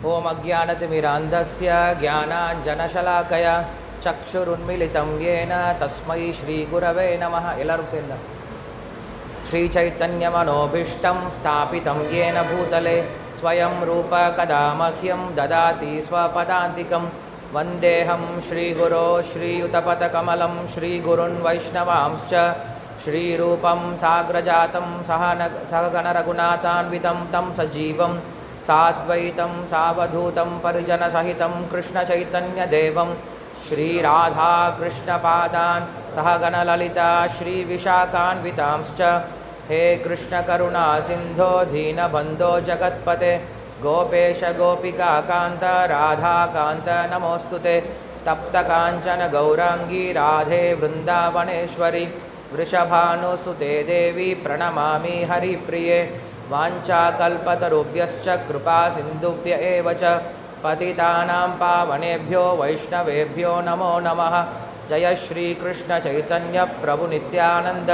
ओम अज्ञानतिमिरान्धस्य ज्ञानाञ्जनशलाकया चक्षुरुन्मीलितं येन तस्मै श्रीगुरवे नमः एल्लारुम सेर्ந்து श्रीचैतन्यमनोभीष्टं स्थापितं येन भूतले स्वयं रूप कदा मह्यं ददाति स्वपदान्तिकं वन्देऽहं श्रीगुरो श्रीयुतपदकमलं श्रीगुरुन् वैष्णवांश्च श्रीरूपं साग्रजातं सहगणरघुनाथान्वितं तं सजीवं साद्वैतं सावधूतं परिजनसहितं कृष्णचैतन्यदेवं श्रीराधाकृष्णपादान् सहगणललिता श्रीविशाखान्वितांश्च हे कृष्णकरुणा सिन्धो दीनबन्धो जगत्पते गोपेश गोपिकान्त राधाकान्त नमोऽस्तुते तप्तकाञ्चन गौराङ्गी राधे वृन्दावनेश्वरी वृषभानुसुते देवी प्रणमामि हरिप्रिये वाञ्छाकल्पतरुभ्यश्च कृपा सिन्धुभ्य एव च पतितानां पावनेभ्यो वैष्णवेभ्यो नमो नमः। जय श्री कृष्ण चैतन्य प्रभु नित्यानंद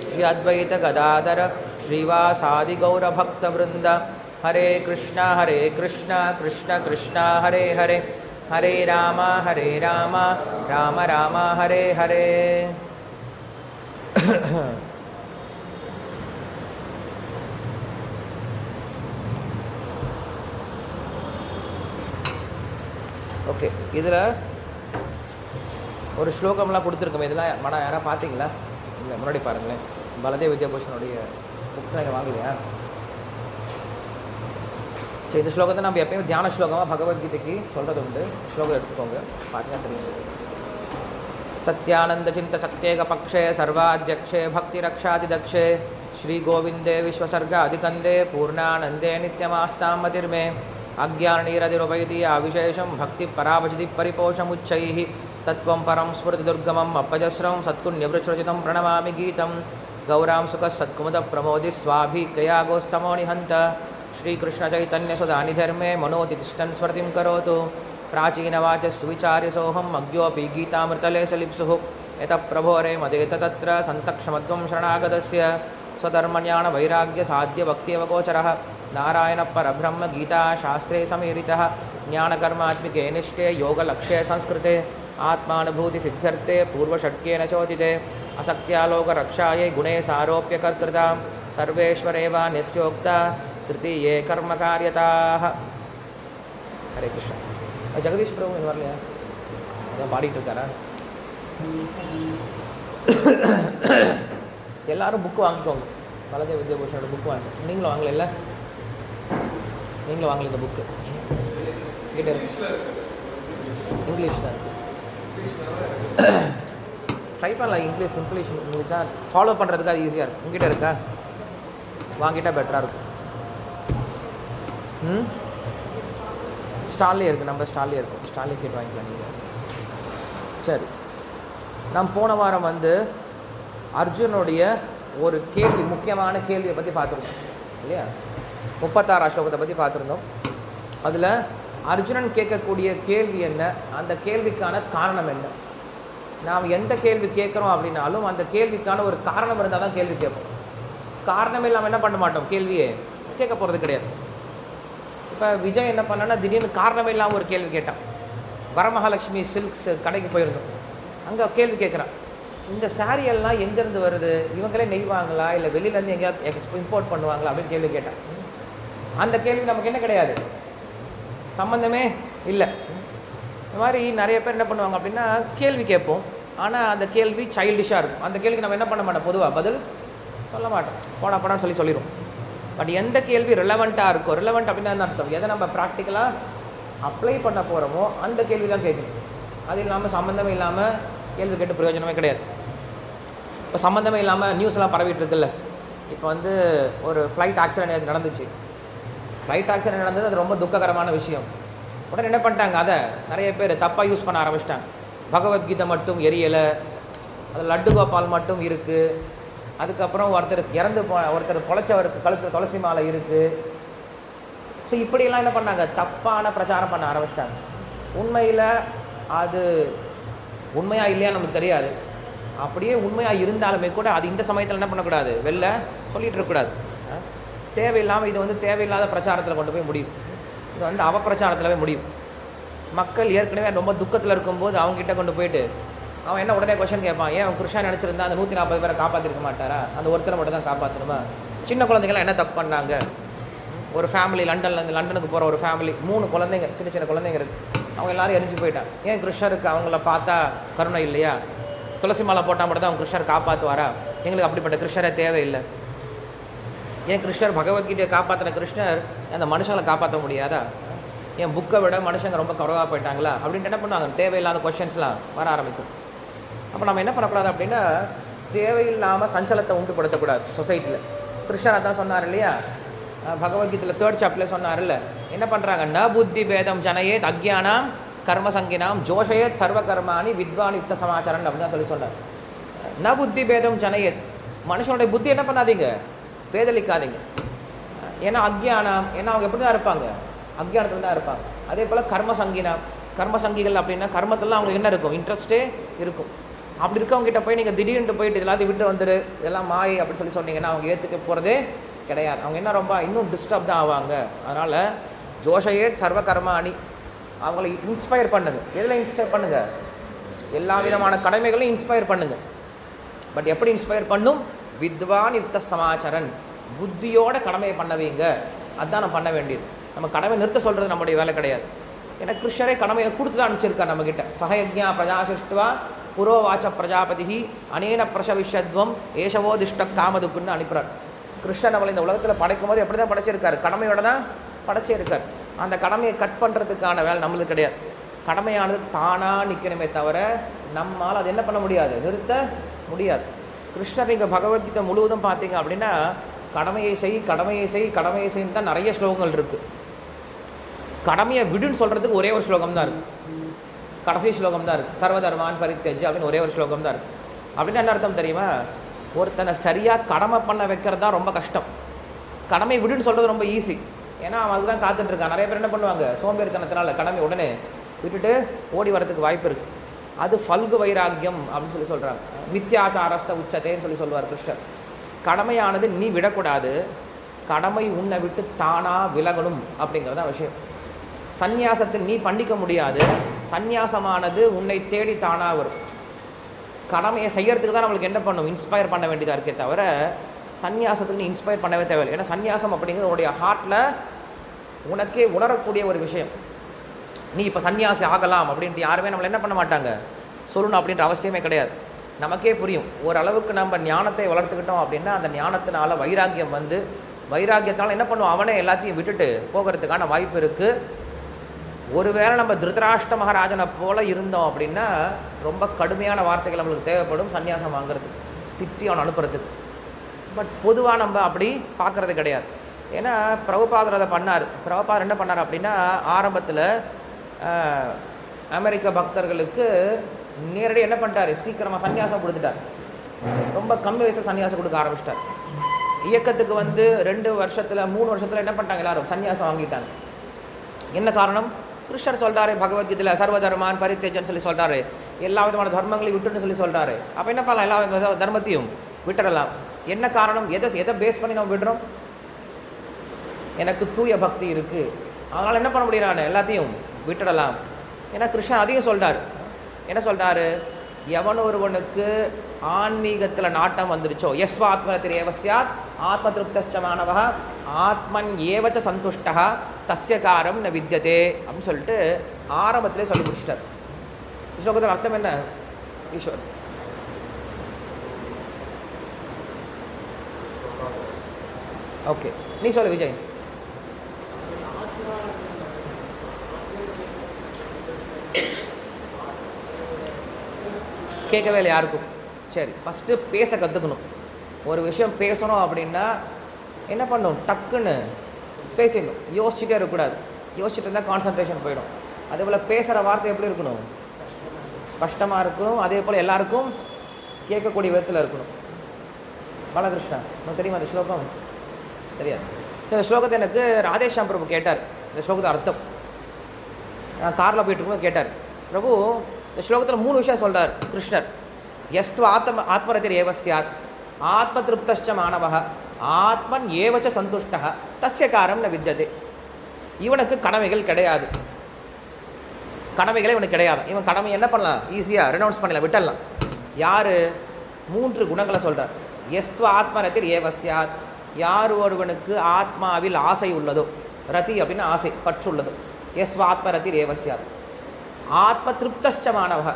श्री अद्वैत गदाधर श्रीवासादि गौर भक्तवृंद। हरे कृष्णा कृष्ण कृष्ण हरे हरे हरे राम राम राम हरे हरे। ஓகே, இதில் ஒரு ஸ்லோகம்லாம் கொடுத்துருக்கோம். இதெல்லாம் மன யாராவது பார்த்தீங்களா? இல்லை, முன்னாடி பாருங்களேன். பலதேவ வித்யாபூஷனுடைய புக்ஸ்லாம் இங்கே வாங்கலையா? சரி, இந்த ஸ்லோகத்தை நம்ம எப்பயும் தியான ஸ்லோகமாக பகவத்கீதைக்கு சொல்கிறது உண்டு. ஸ்லோகம் எடுத்துக்கோங்க, பார்த்தீங்கன்னா தெரியும். சத்யானந்த சிந்த சக்தேக பக்ஷே சர்வாத்யக்ஷே பக்தி ரக்ஷாதி தக்ஷே ஸ்ரீ கோவிந்தே விஸ்வசர்க அதிகந்தே பூர்ணானந்தே நித்யமாஸ்தாம் மதிர்மே अज्ञाननीरधिरुपैति अविशेषं भक्ति परावचिति परिपोषमुच्चैः तत्त्वं परं स्फुरतिदुर्गमम् अपजस्रं सत्कुण्यवृच्छ्रचितं प्रणमामि गीतं गौरां सुखसत्कुमुदप्रमोदि स्वाभिक्रियागोस्तमो निहन्त श्रीकृष्णचैतन्यसुधानिधर्मे मनोतिष्ठन् स्मृतिं करोतु प्राचीनवाचस्विचार्यसोऽहम् अज्ञोऽपि गीतामृतले सलिप्सुः यतः प्रभोरे मदेत तत्र सन्तक्षमत्वं शरणागतस्य स्वधर्मज्ञानवैराग्यसाध्यभक्त्यवगोचरः नारायण परब्रह्म गीता शास्त्रे समीरितः ज्ञानकर्मात्मिके निष्ठे योगलक्ष्ये संस्कृते आत्मानुभूति सिद्ध्यर्थे पूर्वषट्केन चोदिते असक्त्यालोकरक्षायै गुणे सारोप्य कर्तृता सर्वेश्वरेव निस्योक्ता तृतीये कर्मकार्यताः। हरे कृष्ण। जगदीश प्रभु इन வரலையா? அதான் பாடிட்டு இருக்காரா? எல்லாரும் புக் வாங்கிக்கோங்க. பலதேவ வித்யாபூஷனோட புக் வாங்க. நீங்களும் வாங்கல? நீங்களும் வாங்கல இந்த புக்கு? கிட்ட இருக்கு, இங்கிலீஷ் தான். ட்ரை பண்ணலாம். இங்கிலீஷ் இங்கிலீஷாக ஃபாலோ பண்ணுறதுக்கு அது ஈஸியாக இருக்கும். உங்ககிட்ட இருக்கா? வாங்கிட்டால் பெட்டராக இருக்கும். ஸ்டால்லே இருக்குது, நம்ம ஸ்டால்லே இருக்கும். ஸ்டால்லே கேட்டு வாங்கிக்கலாம் நீங்கள். சரி, நாம் போன வாரம் அர்ஜுனுடைய ஒரு கேள்வி, முக்கியமான கேள்வியை பற்றி பார்த்துருந்தோம் இல்லையா? 36 ஸ்லோகத்தை பற்றி பார்த்துருந்தோம். அதில் அர்ஜுனன் கேட்கக்கூடிய கேள்வி என்ன, அந்த கேள்விக்கான காரணம் என்ன. நாம் எந்த கேள்வி கேட்குறோம் அப்படின்னாலும் அந்த கேள்விக்கான ஒரு காரணம் இருந்தால் தான் கேள்வி கேட்போம். காரணமே இல்லாமல் என்ன பண்ண மாட்டோம், கேள்வியே கேட்க போகிறது கிடையாது. இப்போ விஜய் என்ன பண்ணான்னா, திடீர்னு காரணமே இல்லாமல் ஒரு கேள்வி கேட்டான். வரமகாலட்சுமி சில்க்ஸ் கடைக்கு போயிருந்தோம். அங்கே கேள்வி கேட்குறான், இந்த சாரியெல்லாம் எங்கேருந்து வருது, இவங்களே நெய்வாங்களா இல்லை வெளியிலேருந்து எங்கேயாவது இம்போர்ட் பண்ணுவாங்களா அப்படின்னு கேள்வி கேட்டான். அந்த கேள்வி நமக்கு என்ன கிடையாது, சம்மந்தமே இல்லை. இந்த மாதிரி நிறைய பேர் என்ன பண்ணுவாங்க அப்படின்னா, கேள்வி கேட்போம், ஆனால் அந்த கேள்வி சைல்டிஷாக இருக்கும். அந்த கேள்விக்கு நம்ம என்ன பண்ண மாட்டோம், பொதுவாக பதில் சொல்ல மாட்டோம், போடான்னு சொல்லிடுவோம். பட் எந்த கேள்வி ரிலவெண்ட்டாக இருக்கும், ரிலவெண்ட் அப்படின்னா என்ன அர்த்தம், எதை நம்ம ப்ராக்டிக்கலாக அப்ளை பண்ண போகிறோமோ அந்த கேள்வி தான் கேட்கணும். அது இல்லாமல் சம்மந்தமே இல்லாமல் கேள்வி கேட்டு பிரயோஜனமே கிடையாது. இப்போ சம்மந்தமே இல்லாமல் நியூஸ்லாம் பரவிட்டு இருக்குல்ல. இப்போ ஒரு ஃப்ளைட் ஆக்சிடென்ட் நடந்துச்சு. ஃப்ளைட் ஆக்சிடென்ட் நடந்தது, அது ரொம்ப துக்ககரமான விஷயம். உடனே என்ன பண்ணிட்டாங்க, அதை நிறைய பேர் தப்பாக யூஸ் பண்ண ஆரம்பிச்சிட்டாங்க. பகவத்கீதை மட்டும் எரியலை, அது லட்டு கோபால் மட்டும் இருக்குது, அதுக்கப்புறம் ஒருத்தர் பொழைச்சவருக்கு கழுத்தில் துளசி மாலை இருக்குது. ஸோ இப்படியெல்லாம் என்ன பண்ணாங்க, தப்பான பிரச்சாரம் பண்ண ஆரம்பிச்சிட்டாங்க. உண்மையில் அது உண்மையாக இல்லையா நமக்கு தெரியாது. அப்படியே உண்மையாக இருந்தாலுமே கூட அது இந்த சமயத்தில் என்ன பண்ணக்கூடாது, வெளில சொல்லிகிட்டு இருக்கக்கூடாது. தேவையில்லாமல் இது தேவையில்லாத பிரச்சாரத்தில் கொண்டு போய் முடியும். இது வந்து அவப்பிரச்சாரத்திலவே முடியும். மக்கள் ஏற்கனவே ரொம்ப துக்கத்தில் இருக்கும்போது அவங்ககிட்ட கொண்டு போயிட்டு அவன் என்ன உடனே கொஸ்டின் கேட்பான், ஏன் அவன் கிருஷ்ணன் நினச்சிருந்தா அந்த 140 பேரை காப்பாற்றிருக்க மாட்டாரா, அந்த ஒருத்தரை மட்டும் தான் காப்பாற்றணுமா? சின்ன குழந்தைங்களாம் என்ன தப்பு பண்ணாங்க? ஒரு ஃபேமிலி லண்டனுக்கு போகிற ஒரு ஃபேமிலி 3 குழந்தைங்க, சின்ன சின்ன குழந்தைங்க இருக்குது. அவங்க எல்லோரும் எரிஞ்சு போயிட்டான். ஏன் கிருஷ்ணருக்கு அவங்கள பார்த்தா கருணை இல்லையா? துளசி மாலை போட்டால் மட்டும் தான் அவங்க கிருஷ்ணர் காப்பாற்றுவாரா? எங்களுக்கு அப்படிப்பட்ட கிருஷ்ணரே தேவையில்லை. ஏன் கிருஷ்ணர் பகவத்கீதையை காப்பாற்றின கிருஷ்ணர் அந்த மனுஷங்களை காப்பாற்ற முடியாதா? என் புக்கை விட மனுஷங்க ரொம்ப குறைவாக போயிட்டாங்களா அப்படின்ட்டு என்ன பண்ணுவாங்க? தேவையில்லாத கொஷின்ஸ்லாம் வர ஆரம்பிக்கும். அப்போ நம்ம என்ன பண்ணக்கூடாது அப்படின்னா, தேவையில்லாமல் சஞ்சலத்தை உண்டுபடுத்தக்கூடாது சொசைட்டியில். கிருஷ்ணர் தான் சொன்னார் இல்லையா, பகவத்கீதையில் 3rd சாப்டர்ல சொன்னார் இல்லை, என்ன பண்ணுறாங்க? ந புத்தி பேதம் ஜனயேத் அக்ஞானாம் கர்மசங்கினாம் ஜோஷயேத் சர்வ கர்மாணி வித்வான் யுக்த சமாச்சாரன் அப்படின்னு தான் சொன்னார். ந புத்தி பேதம் ஜனயேத், மனுஷனுடைய புத்தி என்ன பண்ணாதீங்க, பேதலிக்காதீங்க. ஏன்னா அக்ஞானம், ஏன்னா அவங்க எப்படி தான் இருப்பாங்க, அக்ஞானத்தில் தான் இருப்பாங்க. அதே போல் கர்மசங்கினாம், கர்மசங்கிகள் அப்படின்னா கர்மத்திலாம் அவங்களுக்கு என்ன இருக்கும், இன்ட்ரெஸ்ட்டே இருக்கும். அப்படி இருக்கவங்ககிட்ட போய் நீங்கள் திடீர்னு போயிட்டு எல்லாத்தையும் விட்டு வந்துடு, இதெல்லாம் மாயை அப்படின்னு சொன்னீங்கன்னா அவங்க ஏற்றுக்க போகிறதே கிடையாது. அவங்க என்ன ரொம்ப இன்னும் டிஸ்டர்ப் தான் ஆவாங்க. அதனால் ஜோஷையே சர்வ கர்மாணி, அவங்கள இன்ஸ்பயர் பண்ணுங்க. எதில் இன்ஸ்பயர் பண்ணுங்கள்? எல்லா விதமான கடமைகளையும் இன்ஸ்பயர் பண்ணுங்கள். பட் எப்படி இன்ஸ்பயர் பண்ணும்? வித்வான் யுக்த சமாச்சாரன், புத்தியோட கடமையை பண்ண வைங்க. அதுதான் நம்ம பண்ண வேண்டியது. நம்ம கடமை நிறுத்த சொல்கிறது நம்முடைய வேலை கிடையாது. ஏன்னா கிருஷ்ணரே கடமையை கொடுத்து தான் அனுப்பிச்சிருக்கார் நம்மக்கிட்ட. சகயஜ்ஞா பிரஜாசிஷ்டுவா புரோவாச்ச பிரஜாபதி அனேன பிரசவிஷத்வம் ஏஷவோ திஷ்ட காமதுக்குன்னு அனுப்புகிறார். கிருஷ்ணன் நம்மளை இந்த உலகத்தில் படைக்கும் போது எப்படி தான் படைச்சிருக்காரு? கடமையோட தான் படைச்சிருக்கார். அந்த கடமையை கட் பண்ணுறதுக்கான வேலை நம்மளுக்கு கிடையாது. கடமையானது தானாக நிற்கணுமே தவிர நம்மால் அது என்ன பண்ண முடியாது, நிறுத்த முடியாது. கிருஷ்ணர் இங்கே பகவத்கீதை முழுவதும் பார்த்தீங்க அப்படின்னா கடமையை செய் கடமையை செய் கடமையை செய்ன்னு தான் நிறைய ஸ்லோகங்கள் இருக்குது. கடமையை விடுன்னு சொல்கிறதுக்கு ஒரே ஒரு ஸ்லோகம் தான் இருக்குது, கடைசி ஸ்லோகம் தான் இருக்குது. சர்வதர்மான் பரித்யஜ்ய அப்படின்னு ஒரே ஒரு ஸ்லோகம் தான் இருக்குது. அப்படின்னு என்ன அர்த்தம் தெரியுமா? ஒருத்தனை சரியாக கடமை பண்ண வைக்கிறது தான் ரொம்ப கஷ்டம். கடமை விடுன்னு சொல்கிறது ரொம்ப ஈஸி. ஏன்னா அவன் அதுதான் காத்துட்ருக்கான். நிறைய பேர் என்ன பண்ணுவாங்க, சோம்பேறித்தனத்தினால கடமை உடனே விட்டுட்டு ஓடி வரதுக்கு வாய்ப்பு இருக்குது. அது ஃபல்கு வைராக்கியம் அப்படின்னு சொல்கிறாங்க. மித்யாச்சாரஸ்த உச்சத்தேன்னு சொல்லுவார் கிருஷ்ணர். கடமையானது நீ விடக்கூடாது, கடமை உன்னை விட்டு தானாக விலகணும் அப்படிங்கிறதான் விஷயம். சந்நியாசத்தில் நீ பண்ணிக்க முடியாது, சந்நியாசமானது உன்னை தேடி தானாக வரும். கடமையை செய்யறதுக்கு தான் நம்மளுக்கு என்ன பண்ணும், இன்ஸ்பயர் பண்ண வேண்டியதாக இருக்கே தவிர சந்நியாசத்துக்கு நீ இன்ஸ்பயர் பண்ணவே தேவையில்லை. ஏன்னா சந்நியாசம் அப்படிங்கிறது உன்னுடைய ஹார்ட்டில் உனக்கே உணரக்கூடிய ஒரு விஷயம். நீ இப்போ சன்னியாசி ஆகலாம் அப்படின்ட்டு யாருமே நம்மளை என்ன பண்ண மாட்டாங்க, சொல்லணும் அப்படின்ற அவசியமே கிடையாது. நமக்கே புரியும். ஓரளவுக்கு நம்ம ஞானத்தை வளர்த்துக்கிட்டோம் அப்படின்னா அந்த ஞானத்தினால வைராக்கியம் வந்து, வைராக்கியத்தினால என்ன பண்ணுவோம், அவனே எல்லாத்தையும் விட்டுட்டு போகிறதுக்கான வாய்ப்பு இருக்குது. ஒருவேளை நம்ம திருதராஷ்டிர மகாராஜனை போல் இருந்தோம் அப்படின்னா ரொம்ப கடுமையான வார்த்தைகள் நம்மளுக்கு தேவைப்படும் சன்னியாசம் வாங்குறதுக்கு, திட்டி அவனை அனுப்புறதுக்கு. பட் பொதுவாக நம்ம அப்படி பார்க்குறது கிடையாது. ஏன்னா பிரபுபாதர் அதை பண்ணார். பிரபுபாதர் என்ன பண்ணார் அப்படின்னா ஆரம்பத்தில் அமெரிக்க பக்தர்களுக்கு நேரடி என்ன பண்ணிட்டார், சீக்கிரமாக சன்னியாசம் கொடுத்துட்டார். ரொம்ப கம்மி வயசில் சன்னியாசம் கொடுக்க ஆரம்பிச்சிட்டார். இயக்கத்துக்கு வந்து 2 வருஷத்தில் 3 வருஷத்தில் என்ன பண்ணிட்டாங்க, எல்லாரும் சன்னியாசம் வாங்கிட்டாங்க. என்ன காரணம்? கிருஷ்ணர் சொல்கிறாரு பகவத்கீதையில் சர்வதர்மான் பரித்யஜ்யன்னு சொல்கிறாரு, எல்லா விதமான தர்மங்களையும் விட்டுன்னு சொல்கிறாரு. அப்போ என்ன பண்ணலாம், எல்லா தர்மத்தையும் விட்டுடலாம். என்ன காரணம், எதை பேஸ் பண்ணி நம்ம விடுறோம்? எனக்கு தூய பக்தி இருக்குது, அதனால் என்ன பண்ண முடியறானே, எல்லாத்தையும் விட்டுடலாம். ஏன்னா கிருஷ்ணன் அதையும் சொல்கிறார். என்ன சொல்கிறாரு, எவன் ஒருவனுக்கு ஆன்மீகத்தில் நாட்டம் வந்துருச்சோ, எஸ்வா ஆத்மரத்தில் ஏவசியாத் ஆத்ம திருப்தச்ச மாணவா ஆத்மன் ஏவச்ச சந்துஷ்டா தஸ்ய காரம் ந வித்யதே அப்படின்னு சொல்லிட்டு ஆரம்பத்திலே சொல்லி முடிச்சிட்டார். ஸ்லோகத்தில் அர்த்தம் என்ன? ஈஸ்வர் ஓகே, நீ சொல்லு விஜய். கேட்கவே இல்லை யாருக்கும். சரி, ஃபஸ்ட்டு பேச கற்றுக்கணும். ஒரு விஷயம் பேசணும் அப்படின்னா என்ன பண்ணணும், டக்குன்னு பேசிடணும், யோசிச்சுட்டே இருக்கக்கூடாது. யோசிச்சுட்டு இருந்தால் கான்சன்ட்ரேஷன் போயிடும். அதே போல் பேசுகிற வார்த்தை எப்படி இருக்கணும், ஸ்பஷ்டமாக இருக்கணும். அதே போல் எல்லாருக்கும் கேட்கக்கூடிய விதத்தில் இருக்கணும். பாலகிருஷ்ணா, உங்களுக்கு தெரியுமா அந்த ஸ்லோகம்? தெரியாது. இந்த ஸ்லோகத்தை எனக்கு ராதேஷாம் பிரபு கேட்டார். இந்த ஸ்லோகத்தை அர்த்தம் நான் காரில் போயிட்டு இருக்கும்போது கேட்டார். பிரபு, இந்த ஸ்லோகத்தில் 3 விஷயம் சொல்கிறார் கிருஷ்ணர். எஸ்து ஆத்மரதிர் ஏவசியாத் ஆத்ம திருப்தச்ச மாணவ ஆத்மன் ஏவச்ச சந்துஷ்டா தஸ்ய காரம் ந வித்யதே. இவனுக்கு கடமைகள் கிடையாது, கடமைகளே இவனுக்கு கிடையாது. இவன் கடமை என்ன பண்ணலாம், ஈஸியாக ரெனவுன்ஸ் பண்ணலாம், விட்டலாம். யார்? 3 குணங்களை சொல்கிறார். எஸ்துவ ஆத்மரத்தில் ஏவஸ்யாத், யார் ஒருவனுக்கு ஆத்மாவில் ஆசை உள்ளதோ, ரதி அப்படின்னு ஆசை பற்றுள்ளதோ, எஸ்வ ஆத்மரத்தில் ஏவஸ்யாத். ஆத்ம திருப்தஷ்டமானவக,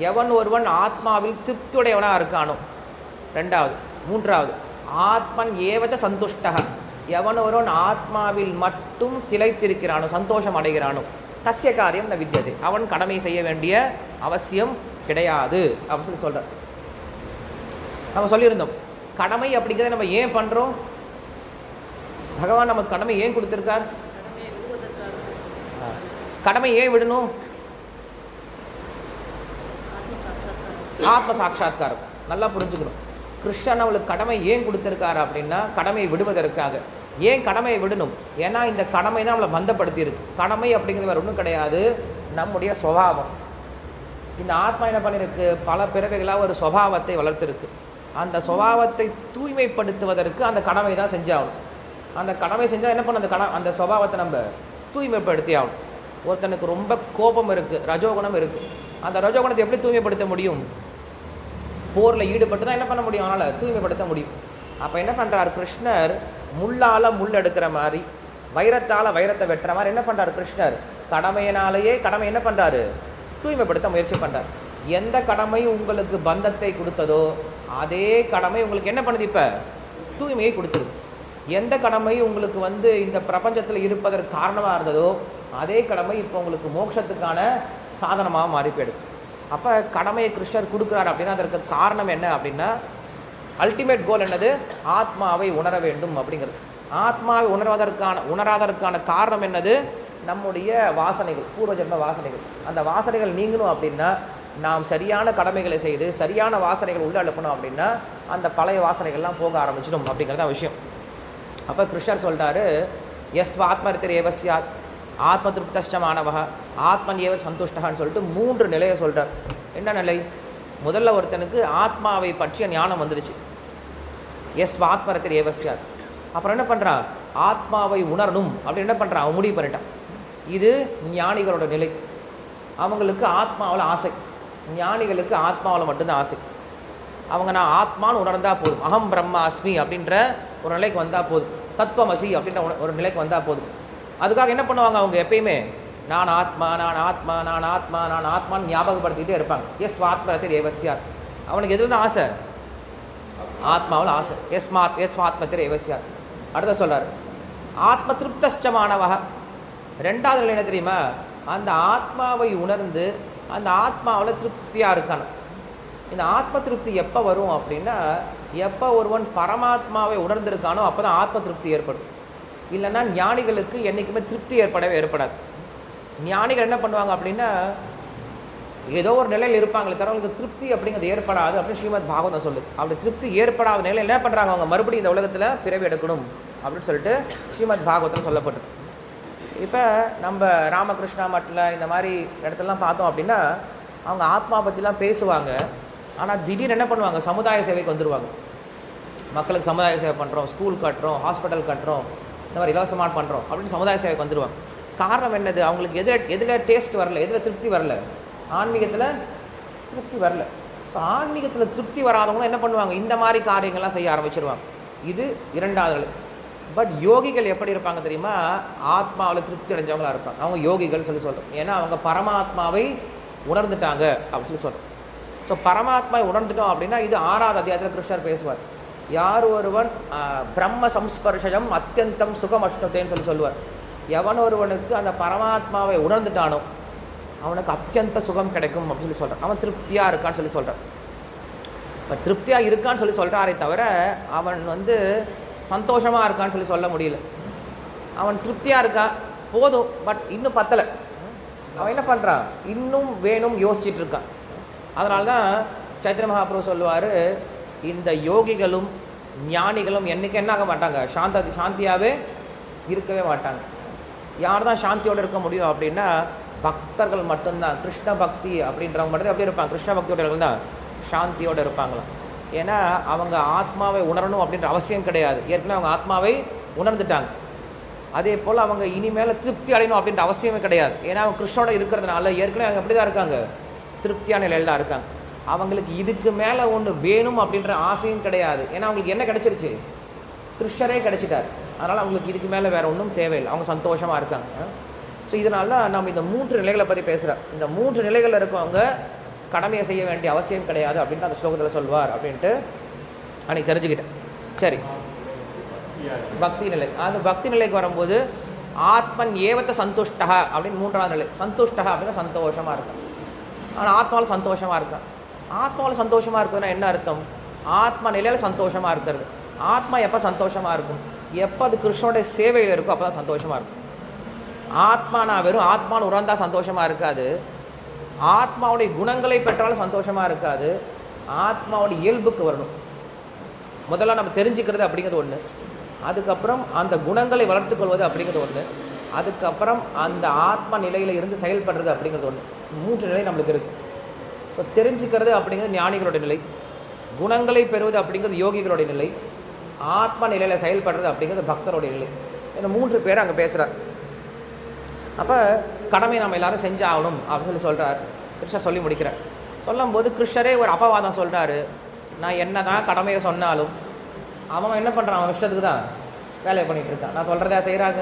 எவன் ஒருவன் ஆத்மாவில் திருப்தியுடையவனாக இருக்கானோ. 2வது. 3வது, ஆத்மன் ஏவச்ச சந்துஷ்டக, எவன் ஒருவன் ஆத்மாவில் மட்டும் திளைத்திருக்கிறானோ, சந்தோஷம் அடைகிறானோ, தஸ்ய காரியம் ந வித்யதே, அவன் கடமை செய்ய வேண்டிய அவசியம் கிடையாது அப்படின்னு சொல்லி சொல்கிறார். நம்ம சொல்லியிருந்தோம், கடமை அப்படிங்கிறத நம்ம ஏன் பண்ணுறோம்? பகவான் நமக்கு கடமை ஏன் கொடுத்துருக்கார்? கடமை ஏன் விடணும்? ஆத்ம சாட்சா்காரம். நல்லா புரிஞ்சுக்கணும். கிருஷ்ணன் அவளுக்கு கடமை ஏன் கொடுத்துருக்காரு அப்படின்னா, கடமையை விடுவதற்காக. ஏன் கடமையை விடணும்? ஏன்னா இந்த கடமை தான் நம்மளை பந்தப்படுத்தி இருக்கு. கடமை அப்படிங்கிறது வேறு ஒன்றும் கிடையாது, நம்முடைய சுபாவம். இந்த ஆத்மா என்ன பண்ணியிருக்கு, பல பிறவைகளாக ஒரு சுபாவத்தை வளர்த்துருக்கு. அந்த சுபாவத்தை தூய்மைப்படுத்துவதற்கு அந்த கடமை தான் செஞ்சாகணும். அந்த கடமை செஞ்சால் என்ன பண்ண, அந்த சுபாவத்தை நம்ம தூய்மைப்படுத்தி ஆகணும். ஒருத்தனுக்கு ரொம்ப கோபம் இருக்குது, ரஜோகுணம் இருக்குது. அந்த ரஜோகுணத்தை எப்படி தூய்மைப்படுத்த முடியும்? போரில் ஈடுபட்டு தான் என்ன பண்ண முடியும், அதனால் தூய்மைப்படுத்த முடியும். அப்போ என்ன பண்ணுறார் கிருஷ்ணர், முள்ளால் முள் எடுக்கிற மாதிரி, வைரத்தால் வைரத்தை வெட்டுற மாதிரி என்ன பண்ணுறார் கிருஷ்ணர், கடமையினாலேயே கடமை என்ன பண்ணுறாரு, தூய்மைப்படுத்த முயற்சி பண்ணுறார். எந்த கடமை உங்களுக்கு பந்தத்தை கொடுத்ததோ அதே கடமை உங்களுக்கு என்ன பண்ணுது, இப்போ தூய்மையை கொடுத்துருது. எந்த கடமை உங்களுக்கு இந்த பிரபஞ்சத்தில் இருப்பதற்கு காரணமாக இருந்ததோ அதே கடமை இப்போ உங்களுக்கு மோட்சத்துக்கான சாதனமாக மாறி போயிடுது. அப்போ கடமையை கிருஷ்ணர் கொடுக்குறாரு அப்படின்னா அதற்கு காரணம் என்ன அப்படின்னா, அல்டிமேட் கோல் என்னது, ஆத்மாவை உணர வேண்டும் அப்படிங்கிறது. ஆத்மாவை உணராதற்கான காரணம் என்னது, நம்முடைய வாசனைகள், பூர்வ ஜென்ம வாசனைகள். அந்த வாசனைகள் நீங்கணும் அப்படின்னா நாம் சரியான கடமைகளை செய்து சரியான வாசனைகள் உள்ள அனுப்பணும் அப்படின்னா அந்த பழைய வாசனைகள்லாம் போக ஆரம்பிச்சிடும் அப்படிங்கிறது தான் விஷயம். அப்போ கிருஷ்ணர் சொல்கிறாரு, எஸ் ஆத்மரித்தர் ஏவஸ்யாத், ஆத்ம திருப்தஷ்டமானவக, ஆத்மன் ஏவ சந்துஷ்டகான்னு சொல்லிட்டு 3 நிலையை சொல்கிறார். என்ன நிலை? முதல்ல ஒருத்தனுக்கு ஆத்மாவை பற்றிய ஞானம் வந்துடுச்சு, எஸ் ஆத்மரித்தர் ஏவஸ்யாத். அப்புறம் என்ன பண்ணுறான், ஆத்மாவை உணரணும் அப்படின்னு என்ன பண்ணுறான், அவன் முடிவு பண்ணிட்டான். இது ஞானிகளோட நிலை. அவங்களுக்கு ஆத்மாவில் ஆசை. ஞானிகளுக்கு ஆத்மாவில் மட்டும்தான் ஆசை. அவங்க நான் ஆத்மான்னு உணர்ந்தால் போதும், அகம் பிரம்மா அஸ்மி அப்படின்ற ஒரு நிலைக்கு வந்தால் போதும், தத்துவமசி அப்படின்ற ஒரு நிலைக்கு வந்தால் போதும். அதுக்காக என்ன பண்ணுவாங்க, அவங்க எப்பயுமே நான் ஆத்மா நான் ஆத்மா நான் ஆத்மா நான் ஆத்மான்னு ஞாபகப்படுத்திக்கிட்டே இருப்பாங்க. எஸ் ஆத்மரத்தில் ஏவஸ்யார். அவனுக்கு எதில் தான் ஆசை, ஆத்மாவில் ஆசை. எஸ் ஆத்மத்தில் ஏவஸ்யார். அடுத்த சொல்கிறார், ஆத்ம திருப்தஷ்டமானவக. 2வது நிலை என்ன தெரியுமா, அந்த ஆத்மாவை உணர்ந்து அந்த ஆத்மாவில் திருப்தியாக இருக்கான. இந்த ஆத்ம திருப்தி எப்போ வரும் அப்படின்னா, எப்போ ஒருவன் பரமாத்மாவை உணர்ந்திருக்கானோ அப்போ தான் ஆத்ம திருப்தி ஏற்படும். இல்லைன்னா ஞானிகளுக்கு என்றைக்குமே திருப்தி ஏற்படாது. ஞானிகள் என்ன பண்ணுவாங்க அப்படின்னா, ஏதோ ஒரு நிலையில் இருப்பாங்களே தவிர அவங்களுக்கு திருப்தி அப்படிங்கிறது ஏற்படாது அப்படின்னு ஸ்ரீமத் பாகவதம் சொல்லுது. அப்படி திருப்தி ஏற்படாத நிலையில் என்ன பண்ணுறாங்க, அவங்க மறுபடியும் இந்த உலகத்தில் பிறவி எடுக்கணும் அப்படின்னு சொல்லிட்டு ஸ்ரீமத் பாகவதத்தில் சொல்லப்பட்டிருக்கு. இப்போ நம்ம ராமகிருஷ்ணா மட்டில் இந்த மாதிரி இடத்துலலாம் பார்த்தோம் அப்படின்னா அவங்க ஆத்மா பற்றிலாம் பேசுவாங்க. ஆனால் திடீர்னு என்ன பண்ணுவாங்க, சமுதாய சேவைக்கு வந்துடுவாங்க. மக்களுக்கு சமுதாய சேவை பண்ணுறோம், ஸ்கூல் கட்டுறோம், ஹாஸ்பிட்டல் கட்டுறோம், இந்த மாதிரி இலவசமாக பண்ணுறோம் அப்படின்னு சமுதாய சேவைக்கு வந்துடுவாங்க. காரணம் என்னது, அவங்களுக்கு எதில் டேஸ்ட் வரல, எதில் திருப்தி வரல, ஆன்மீகத்தில் திருப்தி வரல. ஸோ ஆன்மீகத்தில் திருப்தி வராதவங்க என்ன பண்ணுவாங்க, இந்த மாதிரி காரியங்கள்லாம் செய்ய ஆரம்பிச்சிருவாங்க. இது 2வது நிலை. பட் யோகிகள் எப்படி இருப்பாங்க தெரியுமா, ஆத்மாவில் திருப்தி அடைஞ்சவங்களாக இருப்பாங்க. அவங்க யோகிகள் சொல்லி சொல்கிறோம். ஏன்னா அவங்க பரமாத்மாவை உணர்ந்துட்டாங்க அப்படின்னு சொல்லி சொல்கிறோம். ஸோ பரமாத்மாவை உணர்ந்துட்டோம் அப்படின்னா, இது 6வது அத்தியாயத்தில் கிருஷ்ணர் பேசுவார். யார் ஒருவன் பிரம்ம சம்ஸ்பர்ஷம் அத்தியந்தம் சுகம் அஷ்ணுத்தேன்னு சொல்லுவார். எவன் ஒருவனுக்கு அந்த பரமாத்மாவை உணர்ந்துட்டானோ அவனுக்கு அத்தியந்த சுகம் கிடைக்கும் அப்படின்னு சொல்லி சொல்கிறான். அவன் திருப்தியாக இருக்கான்னு சொல்லி சொல்கிறான். இப்போ திருப்தியாக இருக்கான்னு சொல்லி சொல்கிறாரே தவிர அவன் சந்தோஷமாக இருக்கான்னு சொல்லி சொல்ல முடியல. அவன் திருப்தியாக இருக்கா போதும், பட் இன்னும் பத்தலை. அவன் என்ன பண்ணுறான், இன்னும் வேணும் யோசிச்சுட்டு இருக்கான். அதனால தான் சைத்தன்ய மகாபிரபு சொல்லுவார், இந்த யோகிகளும் ஞானிகளும் என்றைக்கு என்ன ஆக மாட்டாங்க, சாந்தியாகவே இருக்கவே மாட்டாங்க. யார் தான் சாந்தியோடு இருக்க முடியும் அப்படின்னா பக்தர்கள் மட்டும்தான். கிருஷ்ண பக்தி அப்படின்றவங்க மட்டும் எப்படி இருப்பாங்க, கிருஷ்ண பக்தியோட தான் சாந்தியோடு இருப்பாங்களாம். ஏன்னா அவங்க ஆத்மாவை உணரணும் அப்படின்ற அவசியம் கிடையாது, ஏற்கனவே அவங்க ஆத்மாவை உணர்ந்துட்டாங்க. அதே போல் அவங்க இனிமேல் திருப்தி அடையணும் அப்படின்ற அவசியமே கிடையாது. ஏன்னா அவங்க கிருஷ்ணனோட இருக்கிறதுனால ஏற்கனவே அவங்க எப்படி தான் இருக்காங்க, திருப்தியான நிலையில் தான் இருக்காங்க. அவங்களுக்கு இதுக்கு மேலே ஒன்று வேணும் அப்படின்ற ஆசையும் கிடையாது. ஏன்னா அவங்களுக்கு என்ன கிடைச்சிருச்சு, கிருஷ்ணரே கிடைச்சிட்டார். அதனால் அவங்களுக்கு இதுக்கு மேலே வேறு ஒன்றும் தேவையில்லை, அவங்க சந்தோஷமாக இருக்காங்க. ஸோ இதனால நம்ம இந்த 3 நிலைகளை பற்றி பேசுகிறோம். இந்த 3 நிலைகளில் இருக்கவங்க கடமையை செய்ய வேண்டிய அவசியம் கிடையாது அப்படின்ட்டு அந்த ஸ்லோகத்தில் சொல்வார் அப்படின்ட்டு அன்றைக்கி தெரிஞ்சுக்கிட்டேன். சரி, பக்தி நிலை. அது பக்தி நிலைக்கு வரும்போது ஆத்மன் ஏவத்த சந்துஷ்டா அப்படின்னு 3ஆவது நிலை. சந்துஷ்டா அப்படின்னா சந்தோஷமாக இருக்கும். ஆனால் ஆத்மாவில் சந்தோஷமாக இருக்கேன். ஆத்மாவில் சந்தோஷமாக இருக்குதுன்னா என்ன அர்த்தம், ஆத்மா நிலையில் சந்தோஷமாக இருக்கிறது. ஆத்மா எப்போ சந்தோஷமாக இருக்கும், எப்போ அது கிருஷ்ணனுடைய சேவையில் இருக்கோ அப்போ தான் சந்தோஷமாக இருக்கும். ஆத்மா நான் வெறும் ஆத்மான்னு உணர்ந்தால் சந்தோஷமாக இருக்காது, ஆத்மாவுடைய குணங்களை பெற்றாலும் சந்தோஷமாக இருக்காது. ஆத்மாவுடைய இயல்புக்கு வரணும். முதல்ல நம்ம தெரிஞ்சுக்கிறது அப்படிங்கிறது ஒன்று, அதுக்கப்புறம் அந்த குணங்களை வளர்த்துக்கொள்வது அப்படிங்கிறது ஒன்று, அதுக்கப்புறம் அந்த ஆத்ம நிலையில் இருந்து செயல்படுறது அப்படிங்கிறது ஒன்று. 3 நிலை நம்மளுக்கு இருக்குது. ஸோ தெரிஞ்சுக்கிறது அப்படிங்கிறது ஞானிகளுடைய நிலை, குணங்களை பெறுவது அப்படிங்கிறது யோகிகளுடைய நிலை, ஆத்ம நிலையில் செயல்படுறது அப்படிங்கிறது பக்தருடைய நிலை. இந்த 3 பேர் அங்கே பேசுகிறார். அப்போ கடமை நம்ம எல்லோரும் செஞ்சாகணும் அப்படின்னு சொல்கிறார். கிருஷ்ணர் சொல்லி முடிக்கிறார். சொல்லும்போது கிருஷ்ணரே ஒரு அபவாதம் சொல்கிறாரு. நான் என்ன தான் கடமையை சொன்னாலும் அவன் என்ன பண்ணுறான், அவன் இஷ்டத்துக்கு தான் வேலையை பண்ணிகிட்டு இருக்கான். நான் சொல்கிறதா செய்கிறாங்க,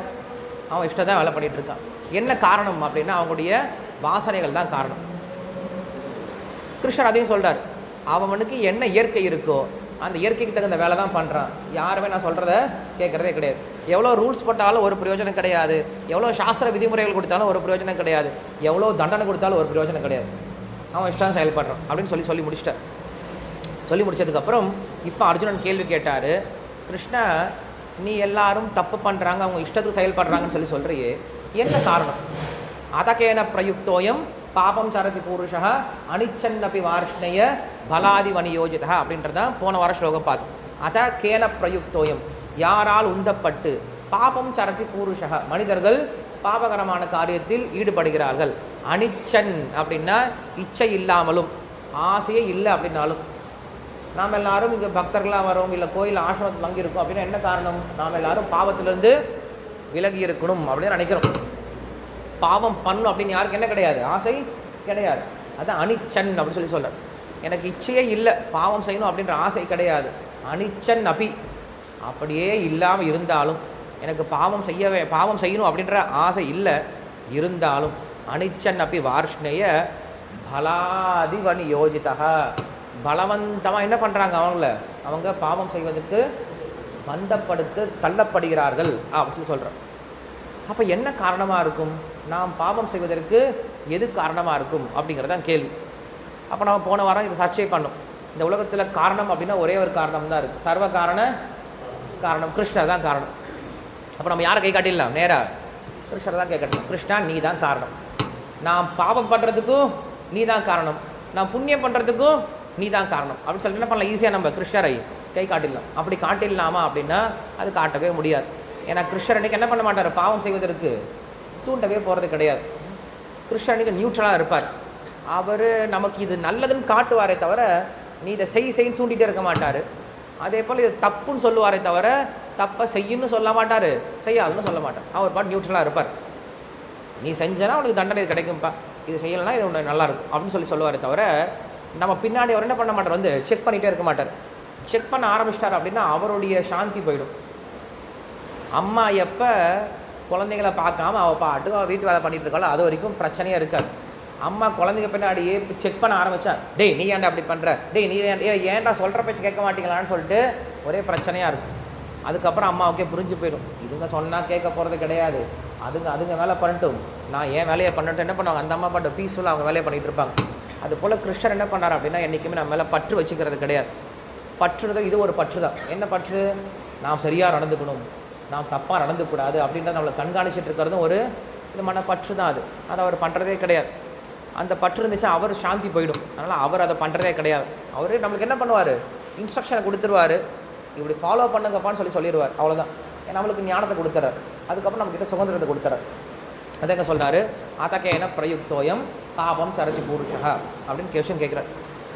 அவன் இஷ்டம் தான் வேலை பண்ணிகிட்டு இருக்கான். என்ன காரணம் அப்படின்னா அவங்களுடைய வாசனைகள் தான் காரணம். கிருஷ்ணர் அதையும் சொல்கிறார். அவனுக்கு என்ன இயற்கை இருக்கோ அந்த இயற்கைக்கு தகுந்த வேலை தான் பண்ணுறான். யாருமே நான் சொல்கிறத கேட்குறதே கிடையாது. எவ்வளோ ரூல்ஸ் போட்டாலும் ஒரு பிரயோஜனம் கிடையாது, எவ்வளோ சாஸ்திர விதிமுறைகள் கொடுத்தாலும் ஒரு பிரயோஜனம் கிடையாது, எவ்வளோ தண்டனை கொடுத்தாலும் ஒரு பிரயோஜனம் கிடையாது. அவன் இஷ்டம் செயல்படுறான் அப்படின்னு சொல்லி முடிச்சிட்டார். சொல்லி முடித்ததுக்கப்புறம் இப்போ அர்ஜுனன் கேள்வி கேட்டார். கிருஷ்ணா, நீ எல்லாரும் தப்பு பண்ணுறாங்க, அவங்க இஷ்டத்துக்கு செயல்படுறாங்கன்னு சொல்கிறியே, என்ன காரணம்? அதகேன பிரயுக்தோயம் பாபம் சரதி பூருஷா அனிச்சன்னபி வார்ஷ்ணய பலாதி வணியோஜிதா அப்படின்றதான் போன வார ஸ்லோகம் பார்த்தோம். அதகேன பிரயுக்தோயம், யாரால் உந்தப்பட்டு, பாபம் சரதி பூருஷா மனிதர்கள் பாபகரமான காரியத்தில் ஈடுபடுகிறார்கள். அனிச்சன் அப்படின்னா இச்சை இல்லாமலும், ஆசையே இல்லை அப்படின்னாலும். நாம் எல்லாரும் இங்கே பக்தர்களாக வரோம், இல்லை கோயில் ஆசிரமத்தில் தங்கியிருக்கோம் அப்படின்னா என்ன காரணம், நாம் எல்லாரும் பாவத்திலிருந்து விலகி இருக்கணும் அப்படின்னு நினைக்கிறோம். பாவம் பண்ணணும் அப்படின்னு யாருக்கு என்ன கிடையாது, ஆசை கிடையாது. அதான் அனிச்சன் அப்படின்னு சொல்கிறேன். எனக்கு இச்சையே இல்லை, பாவம் செய்யணும் அப்படின்ற ஆசை கிடையாது. அனிச்சன் அபி, அப்படியே இல்லாமல் இருந்தாலும் எனக்கு பாவம் செய்யணும் அப்படின்ற ஆசை இல்லை இருந்தாலும் அனிச்சன் அப்பி வார்ஷ்ணேய பலாதிவனி யோஜிதா, பலவந்தமாக என்ன பண்ணுறாங்க, அவங்க பாவம் செய்வதற்கு பந்தப்படுத்த தள்ளப்படுகிறார்கள் அப்படின்னு சொல்கிறோம். அப்போ என்ன காரணமாக இருக்கும், நாம் பாவம் செய்வதற்கு எது காரணமாக இருக்கும் அப்படிங்கிறதான் கேள்வி. அப்போ நம்ம போன வாரம் இதை சர்ச்சை பண்ணோம். இந்த உலகத்தில் காரணம் அப்படின்னா ஒரே ஒரு காரணம் தான் இருக்குது, சர்வ காரணம் கிருஷ்ணர் தான் காரணம். அப்போ நம்ம யாரை கை காட்டிடலாம், நேராக கிருஷ்ணர் தான் கை காட்டலாம். கிருஷ்ணா நீ தான் காரணம், நான் பாவம் பண்ணுறதுக்கும் நீ தான் காரணம், நான் புண்ணியம் பண்ணுறதுக்கும் நீ தான் காரணம் அப்படின்னு சொல்லிட்டு என்ன பண்ணலாம், ஈஸியாக நம்ம கிருஷ்ணரை கை காட்டிடலாம். அப்படி காட்டிடலாமா அப்படின்னா அது காட்டவே முடியாது. ஏன்னா கிருஷ்ணர் அன்றைக்கி என்ன பண்ண மாட்டார், பாவம் செய்வதற்கு தூண்டவே போகிறது கிடையாது. கிருஷ்ணர் அன்றைக்கி நியூட்ரலாக இருப்பார். அவர் நமக்கு இது நல்லதுன்னு காட்டுவாரே தவிர நீ இதை செய்ன்னு சூண்டிகிட்டே இருக்க மாட்டார். அதே போல் இது தப்புன்னு சொல்லுவாரே தவிர தப்பை செய்யணும்னு சொல்ல மாட்டார், செய்யாதுன்னு சொல்ல மாட்டார். அவர் பாட்டு நியூட்ரலாக இருப்பார். நீ செஞ்சனா உனக்கு தண்டனை கிடைக்கும்ப்பா, இது செய்யலைன்னா இது உனக்கு நல்லாயிருக்கும் அப்படின்னு சொல்லுவாரே தவிர நம்ம பின்னாடி அவர் என்ன பண்ண மாட்டார், செக் பண்ணிகிட்டே இருக்க மாட்டார். செக் பண்ண ஆரம்பிச்சிட்டார் அப்படின்னா அவருடைய சாந்தி போயிடும். அம்மா எப்போ குழந்தைங்களை பார்க்காம அவள் பாட்டுக்கு அவள் வீட்டு வேலை பண்ணிகிட்டு இருக்காளோ அது வரைக்கும் பிரச்சனையாக இருக்காது. அம்மா குழந்தைங்க பின்னாடியே செக் பண்ண ஆரம்பித்தா, டேய் நீ ஏன்டா அப்படி பண்ணுற, டேய் நீ ஏன்டா சொல்கிற பேச்சு கேட்க மாட்டீங்களான்னு சொல்லிட்டு ஒரே பிரச்சனையாக இருக்கும். அதுக்கப்புறம் அம்மாவுக்கே புரிஞ்சு போயிடும், இதுங்க சொன்னால் கேட்க போகிறது கிடையாது, அதுங்க வேலை பண்ணட்டும், நான் ஏன் வேலையை பண்ணட்டும். என்ன பண்ணுவாங்க, அந்த அம்மா பாட்டு பீஸ்ஃபுல்லாக அவங்க வேலையை பண்ணிகிட்டு இருப்பாங்க. அதுபோல் கிருஷ்ணர் என்ன பண்ணார் அப்படின்னா என்றைக்குமே நம்ம மேலே பற்று வச்சுக்கிறது கிடையாது. பற்றுறது இது ஒரு பற்று தான். என்ன பற்று, நாம் சரியாக நடந்துக்கணும், நாம் தப்பாக நடந்துக்கூடாது அப்படின்றத நம்மளை கண்காணிச்சிட்டு இருக்கிறதும் ஒரு விதமான பற்று தான். அதை அவர் பண்ணுறதே கிடையாது. அந்த பற்று இருந்துச்சா அவர் சாந்தி போயிடும். அதனால் அவர் அதை பண்ணுறதே கிடையாது. அவர் நம்மளுக்கு என்ன பண்ணுவார், இன்ஸ்ட்ரக்ஷனை கொடுத்துருவார், இப்படி ஃபாலோ பண்ணுங்கப்பான்னு சொல்லிடுவார், அவ்வளோதான். நம்மளுக்கு ஞானத்தை கொடுத்துறார், அதுக்கப்புறம் நம்மக்கிட்ட சுதந்திரத்தை கொடுத்துறார். அதை எங்கே சொல்கிறாரு, அதகேன பிரயுக்தோயம் பாபம் சரதி பூருஷா அப்படின்னு கொஷின் கேட்குறார்.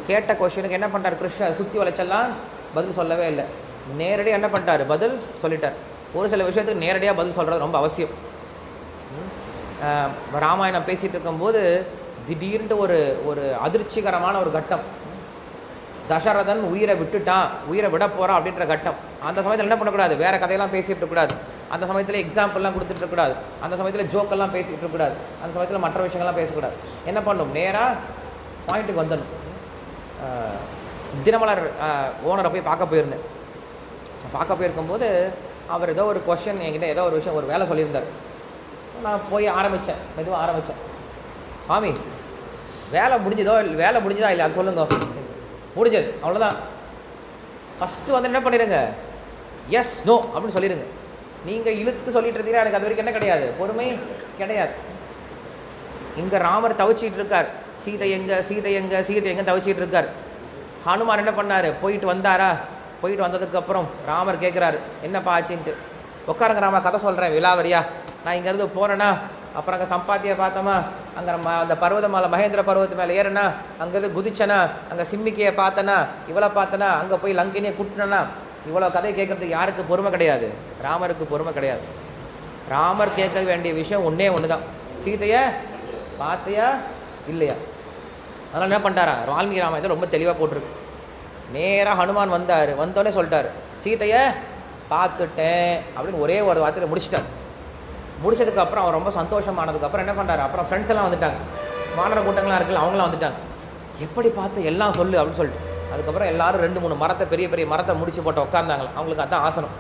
கேட்ட கொஷனுக்கு என்ன பண்ணுறார் கிருஷ்ணர், சுற்றி வளைச்செல்லாம் பதில் சொல்லவே இல்லை, நேரடியாக என்ன பண்ணிட்டார், பதில் சொல்லிட்டார். ஒரு சில விஷயத்துக்கு நேரடியாக பதில் சொல்கிறது ரொம்ப அவசியம். ராமாயணம் பேசிகிட்டு இருக்கும்போது திடீர்னு ஒரு அதிர்ச்சிகரமான ஒரு கட்டம், தசரதன் உயிரை விட்டுட்டான், உயிரை விட போகிறான் அப்படின்ற கட்டம். அந்த சமயத்தில் என்ன பண்ணக்கூடாது, வேறு கதையெல்லாம் பேசிகிட்டு இருக்கக்கூடாது, அந்த சமயத்தில் எக்ஸாம்பிள்லாம் கொடுத்துட்டு இருக்கக்கூடாது, அந்த சமயத்தில் ஜோக்கெல்லாம் பேசிகிட்டு இருக்கக்கூடாது, அந்த சமயத்தில் மற்ற விஷயங்கள்லாம் பேசக்கூடாது. என்ன பண்ணும், நேராக பாயிண்ட்டுக்கு வந்துடணும். தினமலர் ஓனரை போய் பார்க்க போயிருந்தேன். ஸோ பார்க்க போயிருக்கும்போது அவர் ஏதோ ஒரு கொஸ்டின் என்கிட்ட ஏதோ ஒரு விஷயம் ஒரு வேலை சொல்லியிருந்தார். நான் போய் ஆரம்பித்தேன், மெதுவாக ஆரம்பித்தேன். சுவாமி வேலை முடிஞ்சதா இல்லை அது சொல்லுங்க. முடிஞ்சது, அவ்வளோதான். ஃபஸ்ட்டு வந்து என்ன பண்ணிடுங்க, எஸ் நோ அப்படின்னு சொல்லிடுங்க. நீங்கள் இழுத்து சொல்லிட்டு இருந்தீங்கன்னா எனக்கு அது வரைக்கும் என்ன கிடையாது, பொறுமை கிடையாது. இங்கே ராமர் தவிச்சிட்டு இருக்கார், சீதை எங்க தவிச்சிட்டு இருக்கார். ஹனுமான் என்ன பண்ணார், போயிட்டு வந்தாரா, போயிட்டு வந்ததுக்கப்புறம் ராமர் கேட்குறாரு என்னப்பா ஆச்சுன்ட்டு. உட்காருங்க ராமா, கதை சொல்கிறேன் விலாவரியா. நான் இங்கேருந்து போனேன்னா, அப்புறம் அங்கே சம்பாத்தியை பார்த்தோமா, அங்கே அந்த பர்வத மேலே மகேந்திர பர்வத்து மேலே ஏறுனா, அங்கேருந்து குதிச்சனா, அங்கே சிம்மிக்கையை பார்த்தனா, இவ்வளோ பார்த்தனா, அங்கே போய் லங்கினியை குட்டினா, இவ்வளோ கதையை கேட்குறதுக்கு யாருக்கு பொறுமை கிடையாது, ராமருக்கு பொறுமை கிடையாது. ராமர் கேட்க வேண்டிய விஷயம் ஒன்று தான், சீதையை பார்த்தியா இல்லையா. அதனால் என்ன பண்ணிட்டாரா, வால்மீகி ராமாயணத்தை ரொம்ப தெளிவாக போட்டிருக்கு. நேராக ஹனுமான் வந்தார், வந்தோடனே சொல்லிட்டார் சீதையை பார்த்துட்டேன் அப்படின்னு ஒரே ஒரு வார்த்தையில் முடிச்சிட்டார். முடிச்சதுக்கப்புறம் அவர் ரொம்ப சந்தோஷமானதுக்கப்புறம் என்ன பண்ணுறாரு, அப்புறம் ஃப்ரெண்ட்ஸ் எல்லாம் வந்துட்டாங்க, வானர கூட்டங்களாக இருக்குல்ல அவங்களாம் வந்துட்டாங்க. எப்படி பார்த்து எல்லாம் சொல்லு அப்படின்னு சொல்லிட்டு அதுக்கப்புறம் எல்லோரும் 2-3 மரத்தை பெரிய பெரிய மரத்தை முடிச்சு போட்டு உட்காந்தாங்களே. அவங்களுக்கு அதான் ஆசனம்.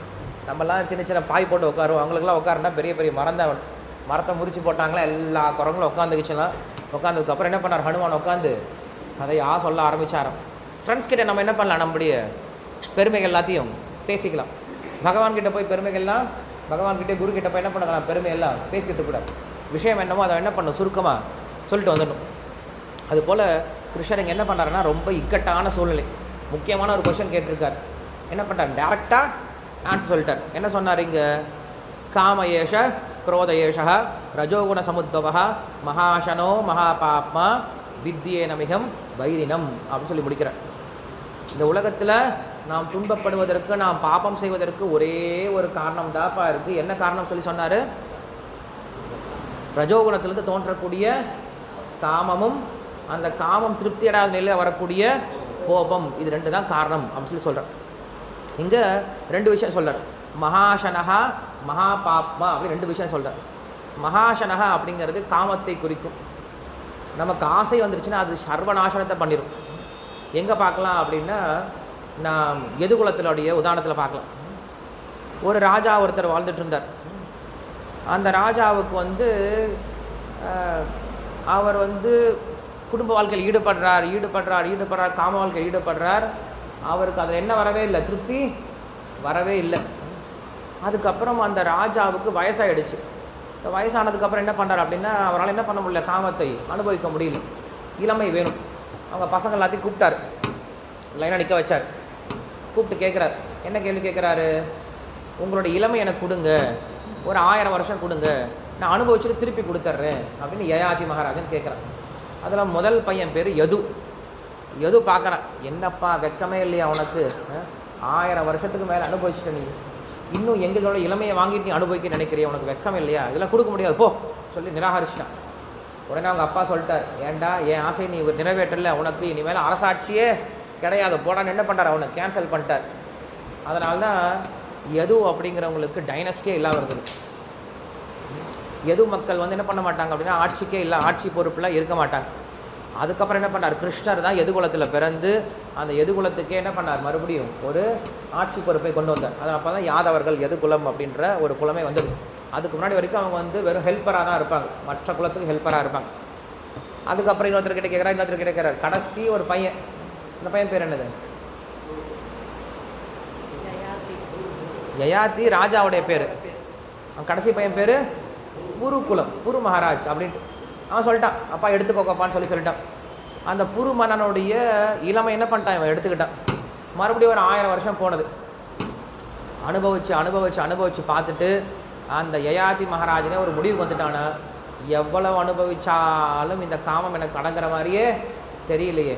நம்மலாம் சின்ன சின்ன பாய் போட்டு உட்காருவோம், அவங்களுக்குலாம் உட்காருனா பெரிய பெரிய மரம் தான். மரத்தை முடிச்சு போட்டாங்களா, எல்லா குரங்களும் உட்காந்துக்குச்சுலாம். உட்காந்ததுக்கப்புறம் என்ன பண்ணார், ஹனுமான் உட்காந்து கதையாக சொல்ல ஆரம்பித்தாராம். ஃப்ரெண்ட்ஸ் கிட்டே நம்ம என்ன பண்ணலாம், நம்முடைய பெருமைகள் எல்லாத்தையும் பேசிக்கலாம். பகவான்கிட்ட போய் பெருமைகள்லாம், பகவான்கிட்டே குரு கிட்ட போய் என்ன பண்ணலாம், பெருமையெல்லாம் பேசிட்டு கூடாது. விஷயம் என்னமோ அதை என்ன பண்ணணும், சுருக்கமாக சொல்லிட்டு வந்துடணும். அதுபோல் கிருஷ்ணர் இங்கே என்ன பண்ணுறாருன்னா, ரொம்ப இக்கட்டான சூழ்நிலை, முக்கியமான ஒரு கொஸ்டின் கேட்டிருக்கார். என்ன பண்ணுறார், டேரெக்டாக ஆன்சர் சொல்லிட்டார். என்ன சொன்னார் இங்கே, காமயேஷ குரோதயேஷ ரஜோகுண சமுத்பவா மகாசனோ மகாபாப்மா வித்யேனமிகம் வைரினம் அப்படின்னு சொல்லி முடிக்கிறார். இந்த உலகத்தில் நாம் துன்பப்படுவதற்கு, நாம் பாபம் செய்வதற்கு ஒரே ஒரு காரணம் தாப்பா இருக்குது. என்ன காரணம் சொல்லி சொன்னார், ரஜோகுணத்திலிருந்து தோன்றக்கூடிய காமமும், அந்த காமம் திருப்தி அடையாத நிலையில் வரக்கூடிய கோபம், இது 2 தான் காரணம் அப்படின்னு சொல்லி சொல்கிறார். இங்கே 2 விஷயம் சொல்கிறார், மகாசனஹா மகாபாப்மா அப்படி 2 விஷயம் சொல்கிறார். மகாசனஹா அப்படிங்கிறது காமத்தை குறிக்கும். நமக்கு ஆசை வந்துருச்சுன்னா அது சர்வநாசனத்தை பண்ணிடும். எங்கே பார்க்கலாம் அப்படின்னா, நான் எதுகுலத்தினுடைய உதாரணத்தில் பார்க்கலாம். ஒரு ராஜா ஒருத்தர் வாழ்ந்துட்டு இருந்தார். அந்த ராஜாவுக்கு வந்து அவர் வந்து குடும்ப வாழ்க்கையில் ஈடுபடுறார், காம வாழ்க்கையில் ஈடுபடுறார். அவருக்கு அதில் என்ன வரவே இல்லை, திருப்தி வரவே இல்லை. அதுக்கப்புறம் அந்த ராஜாவுக்கு வயசாகிடுச்சு. வயசானதுக்கப்புறம் என்ன பண்ணுறார் அப்படின்னா, அவரால் என்ன பண்ண முடியல, காமத்தை அனுபவிக்க முடியல, இளமை வேணும். அவங்க பசங்க எல்லாத்தையும் கூப்பிட்டார், லைனாக நிற்க வச்சார். கூப்பிட்டு கேட்குறார், என்ன கேள்வி கேட்குறாரு, உங்களுடைய இளமை எனக்கு கொடுங்க, ஒரு 1000 வருஷம் கொடுங்க, நான் அனுபவிச்சுட்டு திருப்பி கொடுத்துட்றேன் அப்படின்னு யயாதி மகாராஜன் கேட்குறான். அதில் முதல் பையன் பேர் யது பார்க்குறான், என்னப்பா வெக்கமே இல்லையா உனக்கு, 1000 வருஷத்துக்கு மேலே அனுபவிச்சுட்ட நீ, இன்னும் எங்களோட இளமையை வாங்கிட்டு நீ அனுபவிக்க நினைக்கிறிய, உனக்கு வெக்கம் இல்லையா, இதெல்லாம் கொடுக்க முடியாது போ சொல்லி நிராகரிச்சிட்டான். உடனே அவங்க அப்பா சொல்லிட்டார், ஏன்டா என் ஆசை நீ நிறைவேற்றல, உனக்கு இனிமேல் அரசாட்சியே கிடையாது போடான்னு என்ன பண்ணுறார், அவனை கேன்சல் பண்ணிட்டார். அதனால தான் யது அப்படிங்கிறவங்களுக்கு டைனஸ்டியே இல்லாமல் இருந்தது. யது மக்கள் வந்து என்ன பண்ண மாட்டாங்க அப்படின்னா, ஆட்சிக்கே இல்லை, ஆட்சி பொறுப்பில் இருக்க மாட்டாங்க. அதுக்கப்புறம் என்ன பண்ணார், கிருஷ்ணர் தான் எதுகுலத்தில் பிறந்து அந்த எதுகுலத்துக்கே என்ன பண்ணார், மறுபடியும் ஒரு ஆட்சி பொறுப்பை கொண்டு வந்தார். அது அப்போ தான் யாதவர்கள் எதுகுலம் அப்படின்ற ஒரு குலமே வந்தது. அதுக்கு முன்னாடி வரைக்கும் அவங்க வந்து வெறும் ஹெல்ப்பராக தான் இருப்பாங்க, மற்ற குலத்துக்கு ஹெல்ப்பராக இருப்பாங்க. அதுக்கப்புறம் இன்னொருத்தர்கிட்ட கேட்குறார், கடைசி ஒரு பையன், அந்த பையன் பேர் என்னது, யயாதி ராஜாவுடைய பேர். அவன் கடைசி பையன் பேர் புரு மகாராஜ் அப்படின்ட்டு அவன் சொல்லிட்டான், அப்பா எடுத்துக்கோக்கப்பான்னு சொல்லிட்டான். அந்த புரு மன்னனுடைய இளமை என்ன பண்ணிட்டான், இவன் எடுத்துக்கிட்டான். மறுபடியும் ஒரு 1000 வருஷம் போனது. அனுபவிச்சு பார்த்துட்டு அந்த யயாதி மகாராஜனே ஒரு முடிவுக்கு வந்துட்டானா, எவ்வளவு அனுபவிச்சாலும் இந்த காமம் எனக்கு அடங்குற மாதிரியே தெரியலையே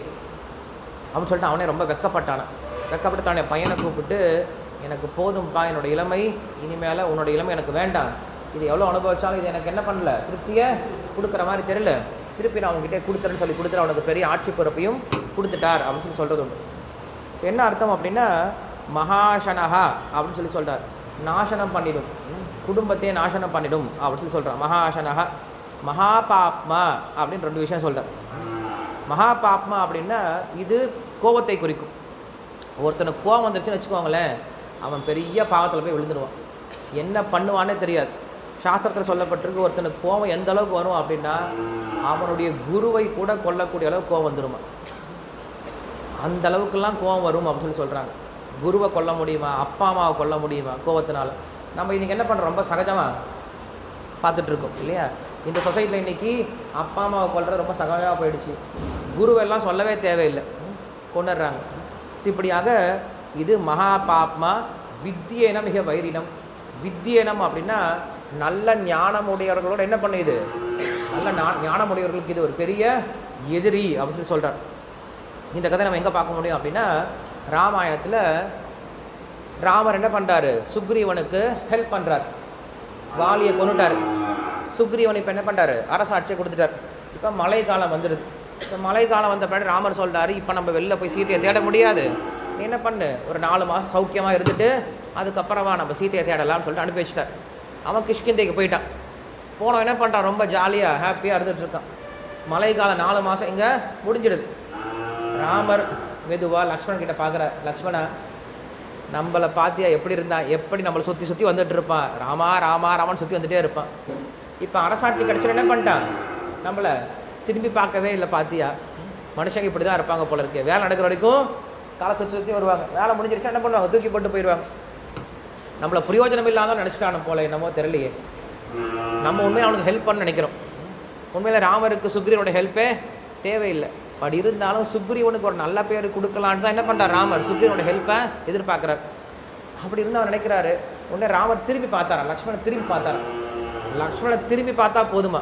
அப்படின்னு சொல்லிட்டு அவனே ரொம்ப வெக்கப்பட்டானான். வெக்கப்பட்டு தன்னுடைய பையனை கூப்பிட்டு, எனக்கு போதும்ப்பா, என்னோடய இளமை இனிமேல் உன்னோட இளமை எனக்கு வேண்டாம், இது எவ்வளோ அனுபவிச்சாலும் இது எனக்கு என்ன பண்ணல, திருப்தியை கொடுக்குற மாதிரி தெரியல, திருப்பி நான் அவங்ககிட்டே கொடுத்துறேன்னு சொல்லி கொடுத்துட்டு அவனுக்கு பெரிய ஆட்சி பொறுப்பையும் கொடுத்துட்டார் அப்படின்னு சொல்லி சொல்கிறது உண்டு. ஸோ என்ன அர்த்தம் அப்படின்னா, மகாசனஹா அப்படின்னு சொல்லி சொல்கிறார், நாசனம் பண்ணிடும், குடும்பத்தையே நாசனம் பண்ணிடும் அப்படின்னு சொல்லி சொல்கிறார். மகாசனஹா, மகாபாப்மா அப்படின்னு 2 விஷயம் சொல்கிறார். மகாபாப்மா அப்படின்னா இது கோபத்தை குறிக்கும். ஒருத்தனுக்கு கோபம் வந்துருச்சுன்னு வச்சுக்கோங்களேன், அவன் பெரிய பாவத்தில் போய் விழுந்துடுவான், என்ன பண்ணுவானே தெரியாது. சாஸ்திரத்தில் சொல்லப்பட்டிருக்கு, ஒருத்தனுக்கு கோபம் எந்த அளவுக்கு வரும் அப்படின்னா அவனுடைய குருவை கூட கொல்லக்கூடிய அளவுக்கு கோபம் வந்துடுமா, அந்த அளவுக்குலாம் கோபம் வரும் அப்படின்னு சொல்லி சொல்கிறாங்க. குருவை கொல்ல முடியுமா, அப்பா அம்மாவை கொல்ல முடியுமா கோபத்தினால? நம்ம இன்றைக்கி என்ன பண்ணுறோம், ரொம்ப சகஜமாக பார்த்துட்ருக்கோம் இல்லையா? இந்த சொசைட்டியில் இன்றைக்கி அப்பா அம்மாவை கொல்றது ரொம்ப சகஜமாக போயிடுச்சு, குருவெல்லாம் சொல்லவே தேவையில்லை, கொண்டுடுறாங்க. ஸோ இப்படியாக இது மகா பாப்மா. வித்தியேனம் மிக வைரினம். வித்தியேனம் அப்படின்னா நல்ல ஞானமுடையவர்களோட என்ன பண்ணுது, நல்ல ஞானமுடையவர்களுக்கு இது ஒரு பெரிய எதிரி அப்படின்னு சொல்லி சொல்கிறார். இந்த கதை நம்ம எங்கே பார்க்க முடியும் அப்படின்னா, ராமாயணத்தில் ராமர் என்ன பண்ணுறாரு, சுக்ரீவனுக்கு ஹெல்ப் பண்ணுறார், வாலியை கொண்டுட்டார். சுக்ரீவன் இப்போ என்ன பண்ணுறாரு, அரசாட்சியை கொடுத்துட்டார். இப்போ மழை காலம் வந்துடுது. இப்போ மழை காலம் வந்த பின்னாடி ராமர் சொல்கிறாரு, இப்போ நம்ம வெளில போய் சீத்தையை தேட முடியாது, நீ என்ன பண்ணு, ஒரு 4 மாதம் சௌக்கியமாக இருந்துட்டு அதுக்கப்புறமா நம்ம சீத்தையை தேடலாம்னு சொல்லிட்டு அனுப்பி வச்சுட்டார். அவன் கிஷ்கிந்தைக்கு போயிட்டான். போனவன் என்ன பண்ணுறான், ரொம்ப ஜாலியாக ஹாப்பியாக இருந்துகிட்ருக்கான். மழை காலம் 4 மாதம் இங்கே முடிஞ்சிடுது. ராமர் மெதுவாக லக்ஷ்மணன் கிட்ட பார்க்குற, லக்ஷ்மணா நம்மளை பார்த்தியா எப்படி இருந்தான், எப்படி நம்மளை சுற்றி சுற்றி வந்துட்டு இருப்பான், ராமா ராமா ராமான்னு சுற்றி வந்துகிட்டே இருப்பான். இப்போ அரசாட்சி கிடச்சிட்டு என்ன பண்ணிட்டான், நம்மளை திரும்பி பார்க்கவே இல்லை, பார்த்தியா மனுஷங்க இப்படி தான் இருப்பாங்க போல இருக்கு, வேலை நடக்கிற வரைக்கும் காலை சுற்றி சுற்றி வருவாங்க, வேலை முடிஞ்சிருச்சா என்ன பண்ணுவாங்க, தூக்கி போட்டு போயிடுவாங்க. நம்மளை பிரயோஜனம் இல்லாமல் நினச்சிட்டானு போல என்னமோ தெரியலையே. நம்ம உண்மையாக அவனுக்கு ஹெல்ப் பண்ண நினைக்கிறோம். உண்மையில் ராமருக்கு சுக்ரீவனோட ஹெல்ப்பே தேவையில்லை. பட் இருந்தாலும் சுக்ரீவனுக்கு ஒரு நல்ல பேர் கொடுக்கலான்னு தான் என்ன பண்ணுறார் ராமர், சுக்ரீவனோட ஹெல்ப்பை எதிர்பார்க்குறார். அப்படி இருந்து அவர் நினைக்கிறாரு. உடனே ராமர் திரும்பி பார்த்தாரா, லக்ஷ்மணன் திரும்பி பார்த்தாரா. லக்ஷ்மணன் திரும்பி பார்த்தா போதுமா,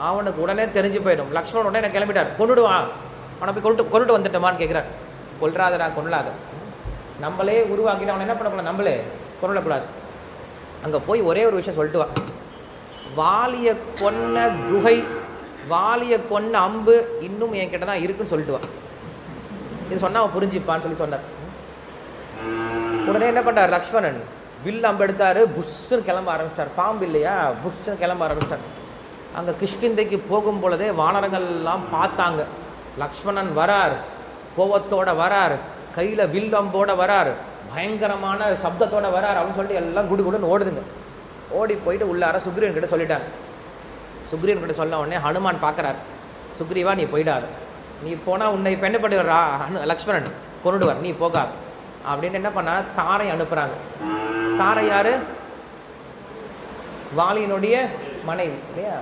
அவனுக்கு உடனே தெரிஞ்சு போயிடும். லக்ஷ்மணன் உடனே கிளம்பிட்டார், கொண்டுடுவான், அவனை போய் கொண்டுட்டு வந்துட்டோமான்னு கேட்குறார். கொல்றாதடா, கொல்லாத, நம்மளே உருவாக்கிட்டு அவனை என்ன பண்ணக்கூடாது, நம்மளே கொல்லக்கூடாது. அங்கே போய் ஒரே ஒரு விஷயம் சொல்லிட்டு வா, வாலியை கொன்ன குகை, வாலியை கொன்ன அம்பு இன்னும் என்கிட்ட தான் இருக்குன்னு சொல்லிட்டு வா. இது சொன்னால் அவன் புரிஞ்சுப்பான்னு சொல்லி சொன்னார். உடனே என்ன பண்ணுறார் லக்ஷ்மணன், வில் அம்பு எடுத்தார், புஷ்ஷுன்னு கிளம்ப ஆரம்பிச்சிட்டார். பாம்பு இல்லையா, புஷ்ஷுன்னு கிளம்ப ஆரம்பிச்சிட்டார். அங்கே கிஷ்கிந்தைக்கு போகும் பொழுதே வானரங்கள்லாம் பார்த்தாங்க, லக்ஷ்மணன் வரார், கோவத்தோட வரார், கையில் வில் அம்போட வரார், பயங்கரமான சப்தத்தோட வரார் அப்படின்னு சொல்லிட்டு எல்லாம் குடு குடுன்னு ஓடுதுங்க. ஓடி போயிட்டு உள்ளார சுக்ரீவன் கிட்ட சொல்லிட்டாங்க. சுக்ரீவன் கிட்ட சொல்ல உடனே ஹனுமான் பார்க்குறார், சுக்ரீவா நீ போயிடாத, நீ போனால் உன்னை இப்போ என்ன பண்ணுவா லக்ஷ்மணன் கொண்டுடுவார், நீ போகாது அப்படின்னு என்ன பண்ணா தாரை அனுப்புகிறாங்க. தாரை யார், வாலியினுடைய மனைவி இல்லையா,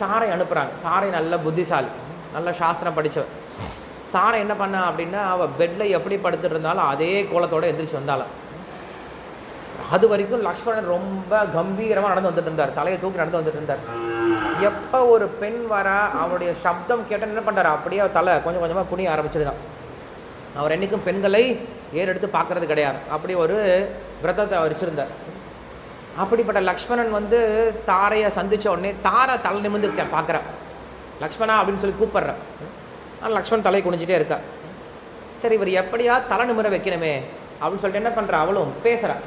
தாரை அனுப்புகிறாங்க. தாரை நல்ல புத்திசாலி, நல்ல சாஸ்திரம் படித்தவன். தாரை என்ன பண்ணா அப்படின்னா, அவள் பெட்டில் எப்படி படுத்துட்டு இருந்தாலும் அதே கோலத்தோடு எந்திரிச்சு வந்தாலும். அது வரைக்கும் லக்ஷ்மணன் ரொம்ப கம்பீரமாக நடந்து வந்துட்டு இருந்தார், தலையை தூக்கி நடந்து வந்துட்டு இருந்தார். எப்போ ஒரு பெண் வர அவருடைய சப்தம் கேட்டால் என்ன பண்ணுறாரு, அப்படியே தலை கொஞ்சம் கொஞ்சமாக குனிய ஆரம்பிச்சிருந்தான். அவர் என்றைக்கும் பெண்களை ஏறெடுத்து பார்க்கறது கிடையாது, அப்படி ஒரு விரதத்தை அவர் வச்சுருந்தார். அப்படிப்பட்ட லக்ஷ்மணன் தாரையை சந்தித்த உடனே தாரை தலை நிமிர்ந்து பார்க்குறான், லக்ஷ்மணா அப்படின்னு சொல்லி கூப்பிட்றான். ஆனால் லக்ஷ்மணன் தலை குனிஞ்சிட்டே இருக்கா. சரி இவர் எப்படியா தலை நிமிர வைக்கணுமே அப்படின்னு சொல்லிட்டு என்ன பண்ணுறா, அவளும் பேசுகிறான்.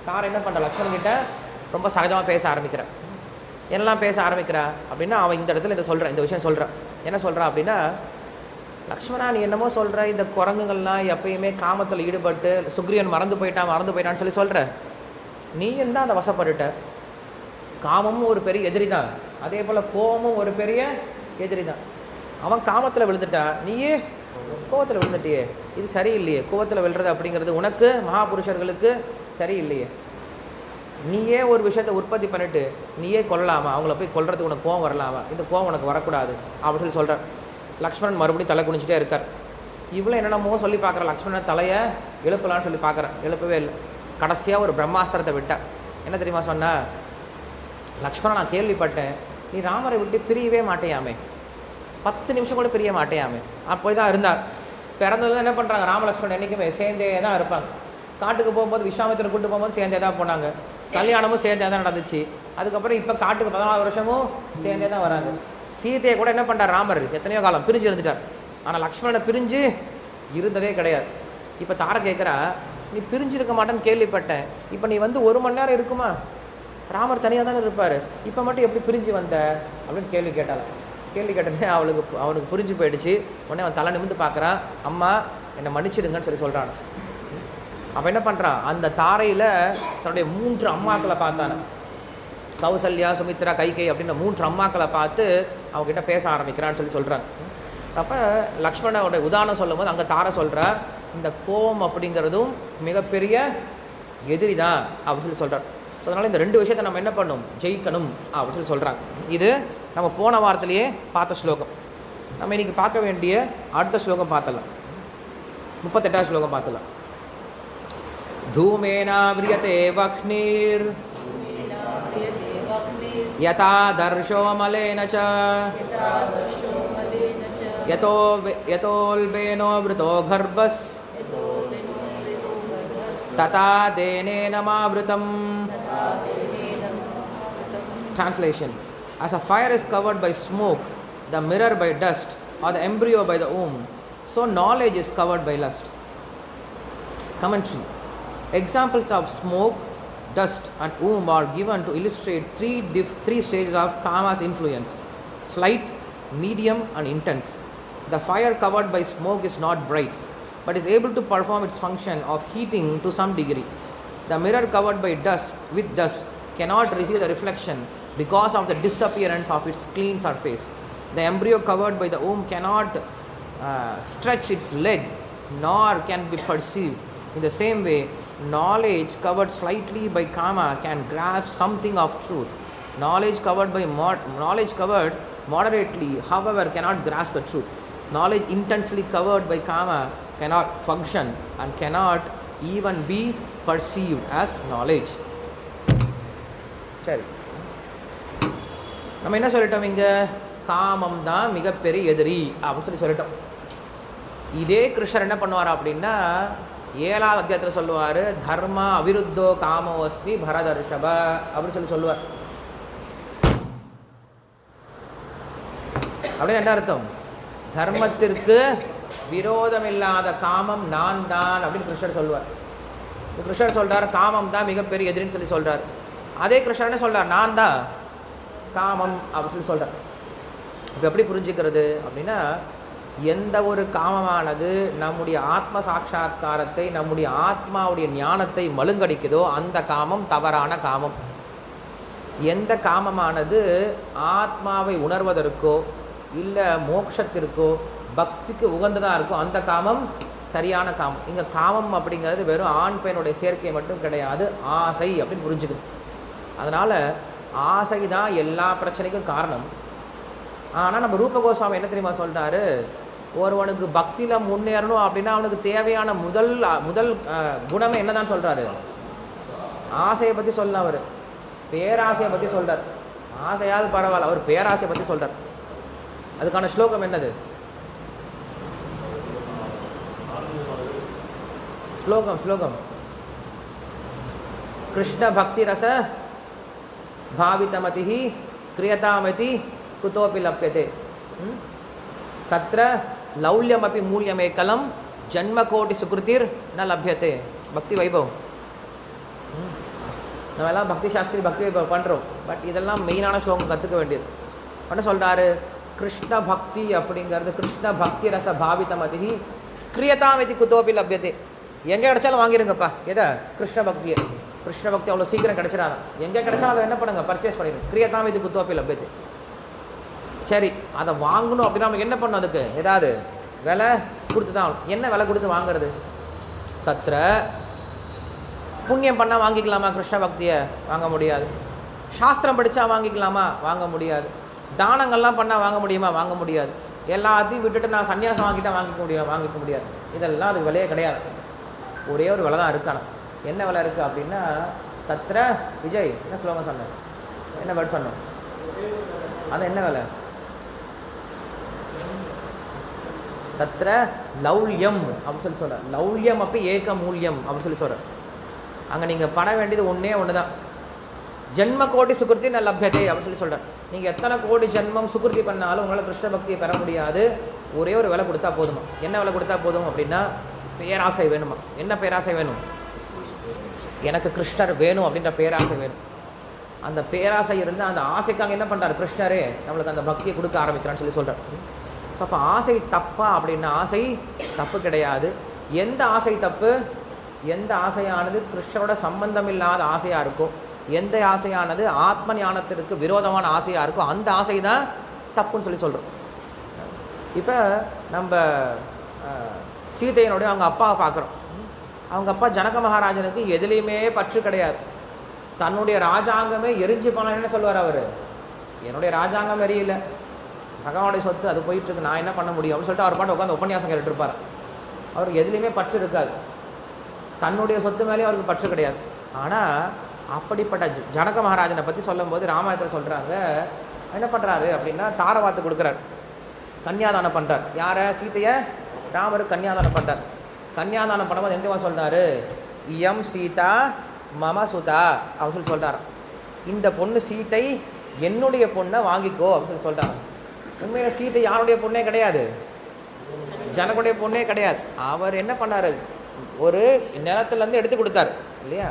தாரை என்ன பண்ணுறா, லக்ஷ்மணன்கிட்ட ரொம்ப சகஜமாக பேச ஆரம்பிக்கிறான். என்னெல்லாம் பேச ஆரம்பிக்கிறா அப்படின்னா, அவன் இந்த இடத்துல இந்த விஷயம் சொல்கிறான். என்ன சொல்கிறான் அப்படின்னா, லக்ஷ்மணா நீ என்னமோ சொல்கிற, இந்த குரங்குகள்லாம் எப்பயுமே காமத்தில் ஈடுபட்டு சுக்ரீவன் மறந்து போயிட்டான்னு சொல்லி சொல்கிற, நீயும் தான் அதை வசப்பட்டுட்ட. காமமும் ஒரு பெரிய எதிரி தான், அதே போல் கோபமும் ஒரு பெரிய எதிரி தான். அவன் காமத்தில் விழுந்துட்டா, நீயே கோவத்தில் விழுந்துட்டியே, இது சரியில்லையே. கோவத்தில் விழுறது அப்படிங்கிறது உனக்கு மகாபுருஷர்களுக்கு சரியில்லையே. நீயே ஒரு விஷயத்தை உற்பத்தி பண்ணிட்டு நீயே கொல்லலாமா, அவங்கள போய் கொல்றதுக்கு உனக்கு கோவம் வரலாமா, இந்த கோவம் உனக்கு வரக்கூடாது அப்படின்னு சொல்லி சொல்கிறார். லக்ஷ்மணன் மறுபடியும் தலை குனிச்சிட்டே இருக்கார். இவ்வளோ என்னென்னமோ சொல்லி பார்க்குற லக்ஷ்மணன் தலையை எழுப்பலான்னு சொல்லி பார்க்குறேன், எழுப்பவே இல்லை. கடைசியாக ஒரு பிரம்மாஸ்திரத்தை விட்டார். என்ன தெரியுமா சொன்னா, லக்ஷ்மணன் நான் கேள்விப்பட்டேன் நீ ராமரை விட்டு பிரியவே மாட்டேயாமே, 10 நிமிஷம் கூட பிரிய மாட்டேயாமே. அப்போ தான் இருந்தார். பிறந்தது என்ன பண்ணுறாங்க, ராமலக்ஷ்மணன் என்றைக்குமே சேர்ந்தே தான் இருப்பாங்க. காட்டுக்கு போகும்போது விஸ்வாமித்திரர் கூட்டு போகும்போது சேர்ந்தே தான் போனாங்க, கல்யாணமும் சேர்ந்தே தான் நடந்துச்சு. அதுக்கப்புறம் இப்போ காட்டுக்கு 14 வருஷமும் சேர்ந்தே தான் வராங்க. சீதையை கூட என்ன பண்ணார் ராமர், எத்தனையோ காலம் பிரிஞ்சு இருந்துட்டார். ஆனால் லக்ஷ்மணனை பிரிஞ்சு இருந்ததே கிடையாது. இப்போ தாரை கேட்குறா, நீ பிரிஞ்சிருக்க மாட்டேன்னு கேள்விப்பட்டேன், இப்போ நீ வந்து 1 மணி நேரம் இருக்குமா, ராமர் தனியாக தானே இருப்பார், இப்போ மட்டும் எப்படி பிரிஞ்சு வந்த அப்படின்னு கேள்வி கேட்டாள். கேள்வி கேட்டனே அவனுக்கு புரிஞ்சு போயிடுச்சு. உடனே அவன் தலை நிமிந்து பார்க்குறான், அம்மா என்னை மன்னிச்சிடுங்கன்னு சொல்லி சொல்கிறான். அப்போ என்ன பண்ணுறான், அந்த தாரையில் தன்னுடைய 3 அம்மாக்களை பார்த்தான, கௌசல்யா, சுமித்ரா, கைகை அப்படின்ற 3 அம்மாக்களை பார்த்து அவங்ககிட்ட பேச ஆரம்பிக்கிறான்னு சொல்லி சொல்கிறாங்க. அப்போ லக்ஷ்மணோட உதாரணம் சொல்லும் போது அங்கே தாரை சொல்கிறா, இந்த கோபம் அப்படிங்கிறதும் மிகப்பெரிய எதிரி தான் அப்படின்னு சொல்லி சொல்கிறார். ஸோ அதனால் இந்த 2 விஷயத்தை நம்ம என்ன பண்ணணும், ஜெயிக்கணும் அப்படின்னு சொல்லி சொல்கிறாங்க. இது நம்ம போன வாரத்திலேயே பார்த்த ஸ்லோகம். நம்ம இன்றைக்கி பார்க்க வேண்டிய அடுத்த ஸ்லோகம் பார்த்தலாம், 38வது ஸ்லோகம் பார்த்தலாம். தூமேனாவ்ரியதே வக்னிர் யதா தர்ஷோ மலேன ச யதோல்பேனோ விருதோ கர்ப்பஸ் ததா தேனேன மாவ்ருதம். Translation: As a fire is covered by smoke, the mirror by dust, or the embryo by the womb, so knowledge is covered by lust. Commentary: Examples of smoke, dust and womb are given to illustrate three stages of kama's influence: slight, medium and intense. The fire covered by smoke is not bright, but is able to perform its function of heating to some degree. The mirror covered by dust cannot receive the reflection because of the disappearance of its clean surface. The embryo covered by the womb cannot stretch its leg, nor can be perceived. In the same way, knowledge covered slightly by kama can grasp something of truth. Knowledge covered moderately, however, cannot grasp the truth. Knowledge intensely covered by kama cannot function and cannot even be perceived as knowledge. சரி, நம்ம என்ன சொல்லிட்டோம், இங்கே காமம் தான் மிகப்பெரிய எதிரி அப்படின்னு சொல்லிட்டோம். இதே கிருஷ்ணர் என்ன பண்ணுவார் அப்படின்னா 7வது அத்தியாயத்தில் சொல்லுவார், தர்மா அவிருத்தோ காமோஸ்மி பரதர்ஷப அப்படின்னு சொல்லுவார். அப்படின்னு என்ன அர்த்தம், தர்மத்திற்கு விரோதமில்லாத காமம் நான் தான் அப்படின்னு கிருஷ்ணர் சொல்லுவார். கிருஷ்ணர் சொல்கிறார் காமம் தான் மிகப்பெரிய எதிரின்னு சொல்லி சொல்கிறார். அதே கிருஷ்ணர் என்ன சொல்கிறார், நான் தான் காமம் அப்படின்னு சொல்கிறார். இப்போ எப்படி புரிஞ்சுக்கிறது அப்படின்னா, எந்த ஒரு காமமானது நம்முடைய ஆத்ம சாட்சா்காரத்தை, நம்முடைய ஆத்மாவுடைய ஞானத்தை மழுங்கடிக்குதோ அந்த காமம் தவறான காமம். எந்த காமமானது ஆத்மாவை உணர்வதற்கோ இல்லை மோட்சத்திற்கோ பக்திக்கு உகந்ததாக இருக்கோ அந்த காமம் சரியான காமம். இங்கே காமம் அப்படிங்கிறது வெறும் ஆண் பெண்ணுடைய சேர்க்கை மட்டும் கிடையாது, ஆசை அப்படின்னு புரிஞ்சுக்கணும். அதனால் ஆசை தான் எல்லா பிரச்சனைக்கும் காரணம். ஆனால் நம்ம ரூப கோஸ்வாமி என்ன தெரியுமா சொல்கிறாரு, ஒருவனுக்கு பக்தியில் முன்னேறணும் அப்படின்னா அவனுக்கு தேவையான முதல் குணமே என்ன தான் சொல்கிறாரு, ஆசையை பற்றி சொல்ல, அவர் பேராசையை பற்றி சொல்கிறார். ஆசையாவது பரவாயில்ல, அவர் பேராசையை பற்றி சொல்கிறார். அதுக்கான ஸ்லோகம் என்னது, ஸ்லோகம் கிருஷ்ண பக்தி ரச பாவிதமதி கிரியதாமதி குதோபி லப்யதே தத்ர லௌல்யமபி மூல்யமேகலம் ஜன்மகோட்டி சுக்ருதிர் ந லப்யதே. பக்தி வைபவம், நம்ம எல்லாம் பக்தி சாஸ்திரி பக்தி வைபவம் பண்ணுறோம், பட் இதெல்லாம் மெயினான ஸ்லோகம் கற்றுக்க வேண்டியது. என்ன சொல்கிறாரு, கிருஷ்ண பக்தி அப்படிங்கிறது கிருஷ்ண பக்தி ரச பாவிதமதி கிரியதாமதி குதோபி லப்யதே. எங்கே கிடைச்சாலும் வாங்கிடுங்கப்பா, எதை, கிருஷ்ண பக்தியை. கிருஷ்ண பக்தி அவ்வளோ சீக்கிரம் கிடைச்சிடாது, எங்கே கிடைச்சாலும் அதை என்ன பண்ணுங்க, பர்ச்சேஸ் பண்ணிடுங்க. கிரியதாமதி குதோபி லப்யதே. சரி, அதை வாங்கணும் அப்படின்னா நமக்கு என்ன பண்ணணும், அதுக்கு ஏதாவது விலை கொடுத்து தான். என்ன விலை கொடுத்து வாங்கிறது, தத்ர புண்ணியம் பண்ணால் வாங்கிக்கலாமா கிருஷ்ண பக்தியை, வாங்க முடியாது. சாஸ்திரம் படித்தா வாங்கிக்கலாமா, வாங்க முடியாது. தானங்கள்லாம் பண்ணால் வாங்க முடியுமா, வாங்க முடியாது. எல்லாத்தையும் விட்டுட்டு நான் சன்னியாசம் வாங்கிட்டா வாங்கிக்க முடியாது. இதெல்லாம் அதுக்கு விலையே கிடையாது. ஒரே ஒரு விலை தான் இருக்கான. என்ன விலை இருக்குது அப்படின்னா, தத்ர விஜய் என்ன ஸ்லோகம் சொன்னேன், என்ன வேர்டு சொன்னோம், அது என்ன விலை, தத்ர லௌல்யம் அப்படின்னு சொல்லி சொல்கிறார். லௌல்யம் அப்போ ஏக மூல்யம் அப்படின்னு சொல்லி சொல்கிறார். அங்கே நீங்கள் பண்ண வேண்டியது ஒன்றே ஒன்று தான். ஜென்ம கோடி சுகிருத்தி ந லப்யதே அப்படின்னு சொல்லி சொல்கிறார். நீங்கள் எத்தனை கோடி ஜென்மம் சுகிருத்தி பண்ணாலும் உங்களால் கிருஷ்ண பக்தியை பெற முடியாது. ஒரே ஒரு விலை கொடுத்தா போதுமா. என்ன விலை கொடுத்தா போதும் அப்படின்னா, பேராசை வேணுமா. என்ன பேராசை வேணும்? எனக்கு கிருஷ்ணர் வேணும் அப்படின்ற பேராசை வேணும். அந்த பேராசை இருந்தால் அந்த ஆசைக்காக என்ன பண்ணுறாரு கிருஷ்ணரே நம்மளுக்கு அந்த பக்தியை கொடுக்க ஆரம்பிக்கிறான்னு சொல்லி சொல்கிறார். அப்போ ஆசை தப்பா அப்படின்னா, ஆசை தப்பு கிடையாது. எந்த ஆசை தப்பு? எந்த ஆசையானது கிருஷ்ணரோட சம்பந்தம் இல்லாத ஆசையாக இருக்கோ, எந்த ஆசையானது ஆத்ம ஞானத்திற்கு விரோதமான ஆசையாக இருக்கோ, அந்த ஆசை தான் தப்புன்னு சொல்லி சொல்கிறோம். இப்போ நம்ம சீதையனுடைய அவங்க அப்பாவை பார்க்குறோம். அவங்க அப்பா ஜனக மகாராஜனுக்கு எதுலேயுமே பற்று கிடையாது. தன்னுடைய ராஜாங்கமே எரிஞ்சு போனால் என்ன சொல்லுவார் அவர்? என்னுடைய ராஜாங்கம் எரியல, பகவானுடைய சொத்து அது போயிட்டுருக்கு, நான் என்ன பண்ண முடியும் அப்படின்னு சொல்லிட்டு அவர் பாட்டு உட்காந்து உபன்யாசம் கேட்டுருப்பார். அவருக்கு எதுலேயுமே பற்று இருக்காது. தன்னுடைய சொத்து மேலேயும் அவருக்கு பற்று கிடையாது. ஆனால் அப்படிப்பட்ட ஜனக மகாராஜனை பற்றி சொல்லும்போது ராமாயணத்தில் சொல்கிறாங்க, என்ன பண்ணுறாரு அப்படின்னா தாரவாத்து கொடுக்குறார், கன்னியாதானம் பண்ணுறார். யாரை? சீதையை ராமருக்கு கன்னியாதானம் பண்ணுறார். கன்னியாதானம் பண்ணும்போது எந்த சொல்கிறாரு? இயம் சீதா மம சுதா அப்படின்னு சொல்லி சொல்கிறார். இந்த பொண்ணு சீதை என்னுடைய பொண்ணை வாங்கிக்கோ அப்படின்னு சொல்லி சொல்கிறாங்க. உண்மையில் சீதை யாருடைய பொண்ணே கிடையாது, ஜனகுடைய பொண்ணே கிடையாது. அவர் என்ன பண்ணார்? ஒரு நிலத்துலேருந்து எடுத்து கொடுத்தாரு இல்லையா?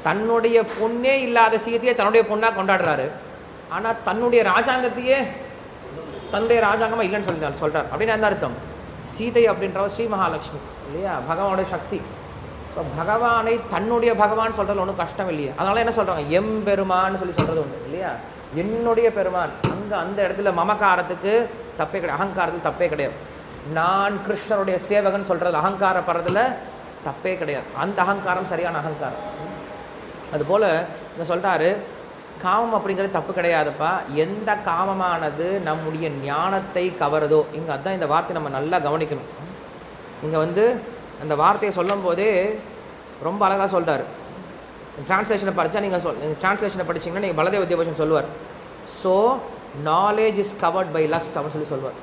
தன்னுடைய பொண்ணே இல்லாத சீதையை தன்னுடைய பொண்ணாக கொண்டாடுறாரு. ஆனால் தன்னுடைய ராஜாங்கத்தையே தன்னுடைய ராஜாங்கமாக இல்லைன்னு சொல்லி சொல்கிறார். அப்படின்னு என்ன அர்த்தம்? சீதை அப்படின்றவர் ஸ்ரீ மகாலட்சுமி இல்லையா, பகவானுடைய சக்தி. ஸோ பகவானை தன்னுடைய பகவான் சொல்கிறது ஒன்றும் கஷ்டம் இல்லையா. அதனால என்ன சொல்கிறாங்க? எம்பெருமான்னு சொல்லி சொல்கிறது உண்டு இல்லையா, என்னுடைய பெருமான். அங்கே அந்த இடத்துல மமக்காரத்துக்கு தப்பே கிடையாது, அகங்காரத்தில் தப்பே கிடையாது. நான் கிருஷ்ணருடைய சேவகன் சொல்கிறது அகங்காரப்படுறதுல தப்பே கிடையாது. அந்த அகங்காரம் சரியான அகங்காரம். அதுபோல் இங்கே சொல்கிறாரு, காமம் அப்படிங்கிறது தப்பு கிடையாதுப்பா. எந்த காமமானது நம்முடைய ஞானத்தை கவருதோ, இங்கே அதுதான் இந்த வார்த்தை நம்ம நல்லா கவனிக்கணும். இங்கே அந்த வார்த்தையை சொல்லும் போதே ரொம்ப அழகாக சொல்கிறார். டிரான்ஸ்லேஷனை படித்தா நீங்கள் டிரான்ஸ்லேஷனை படிச்சிங்கன்னா நீங்கள் பலதேவ வித்யாபூஷன் சொல்லுவார், so knowledge is covered by lust அப்படின்னு சொல்லுவார்.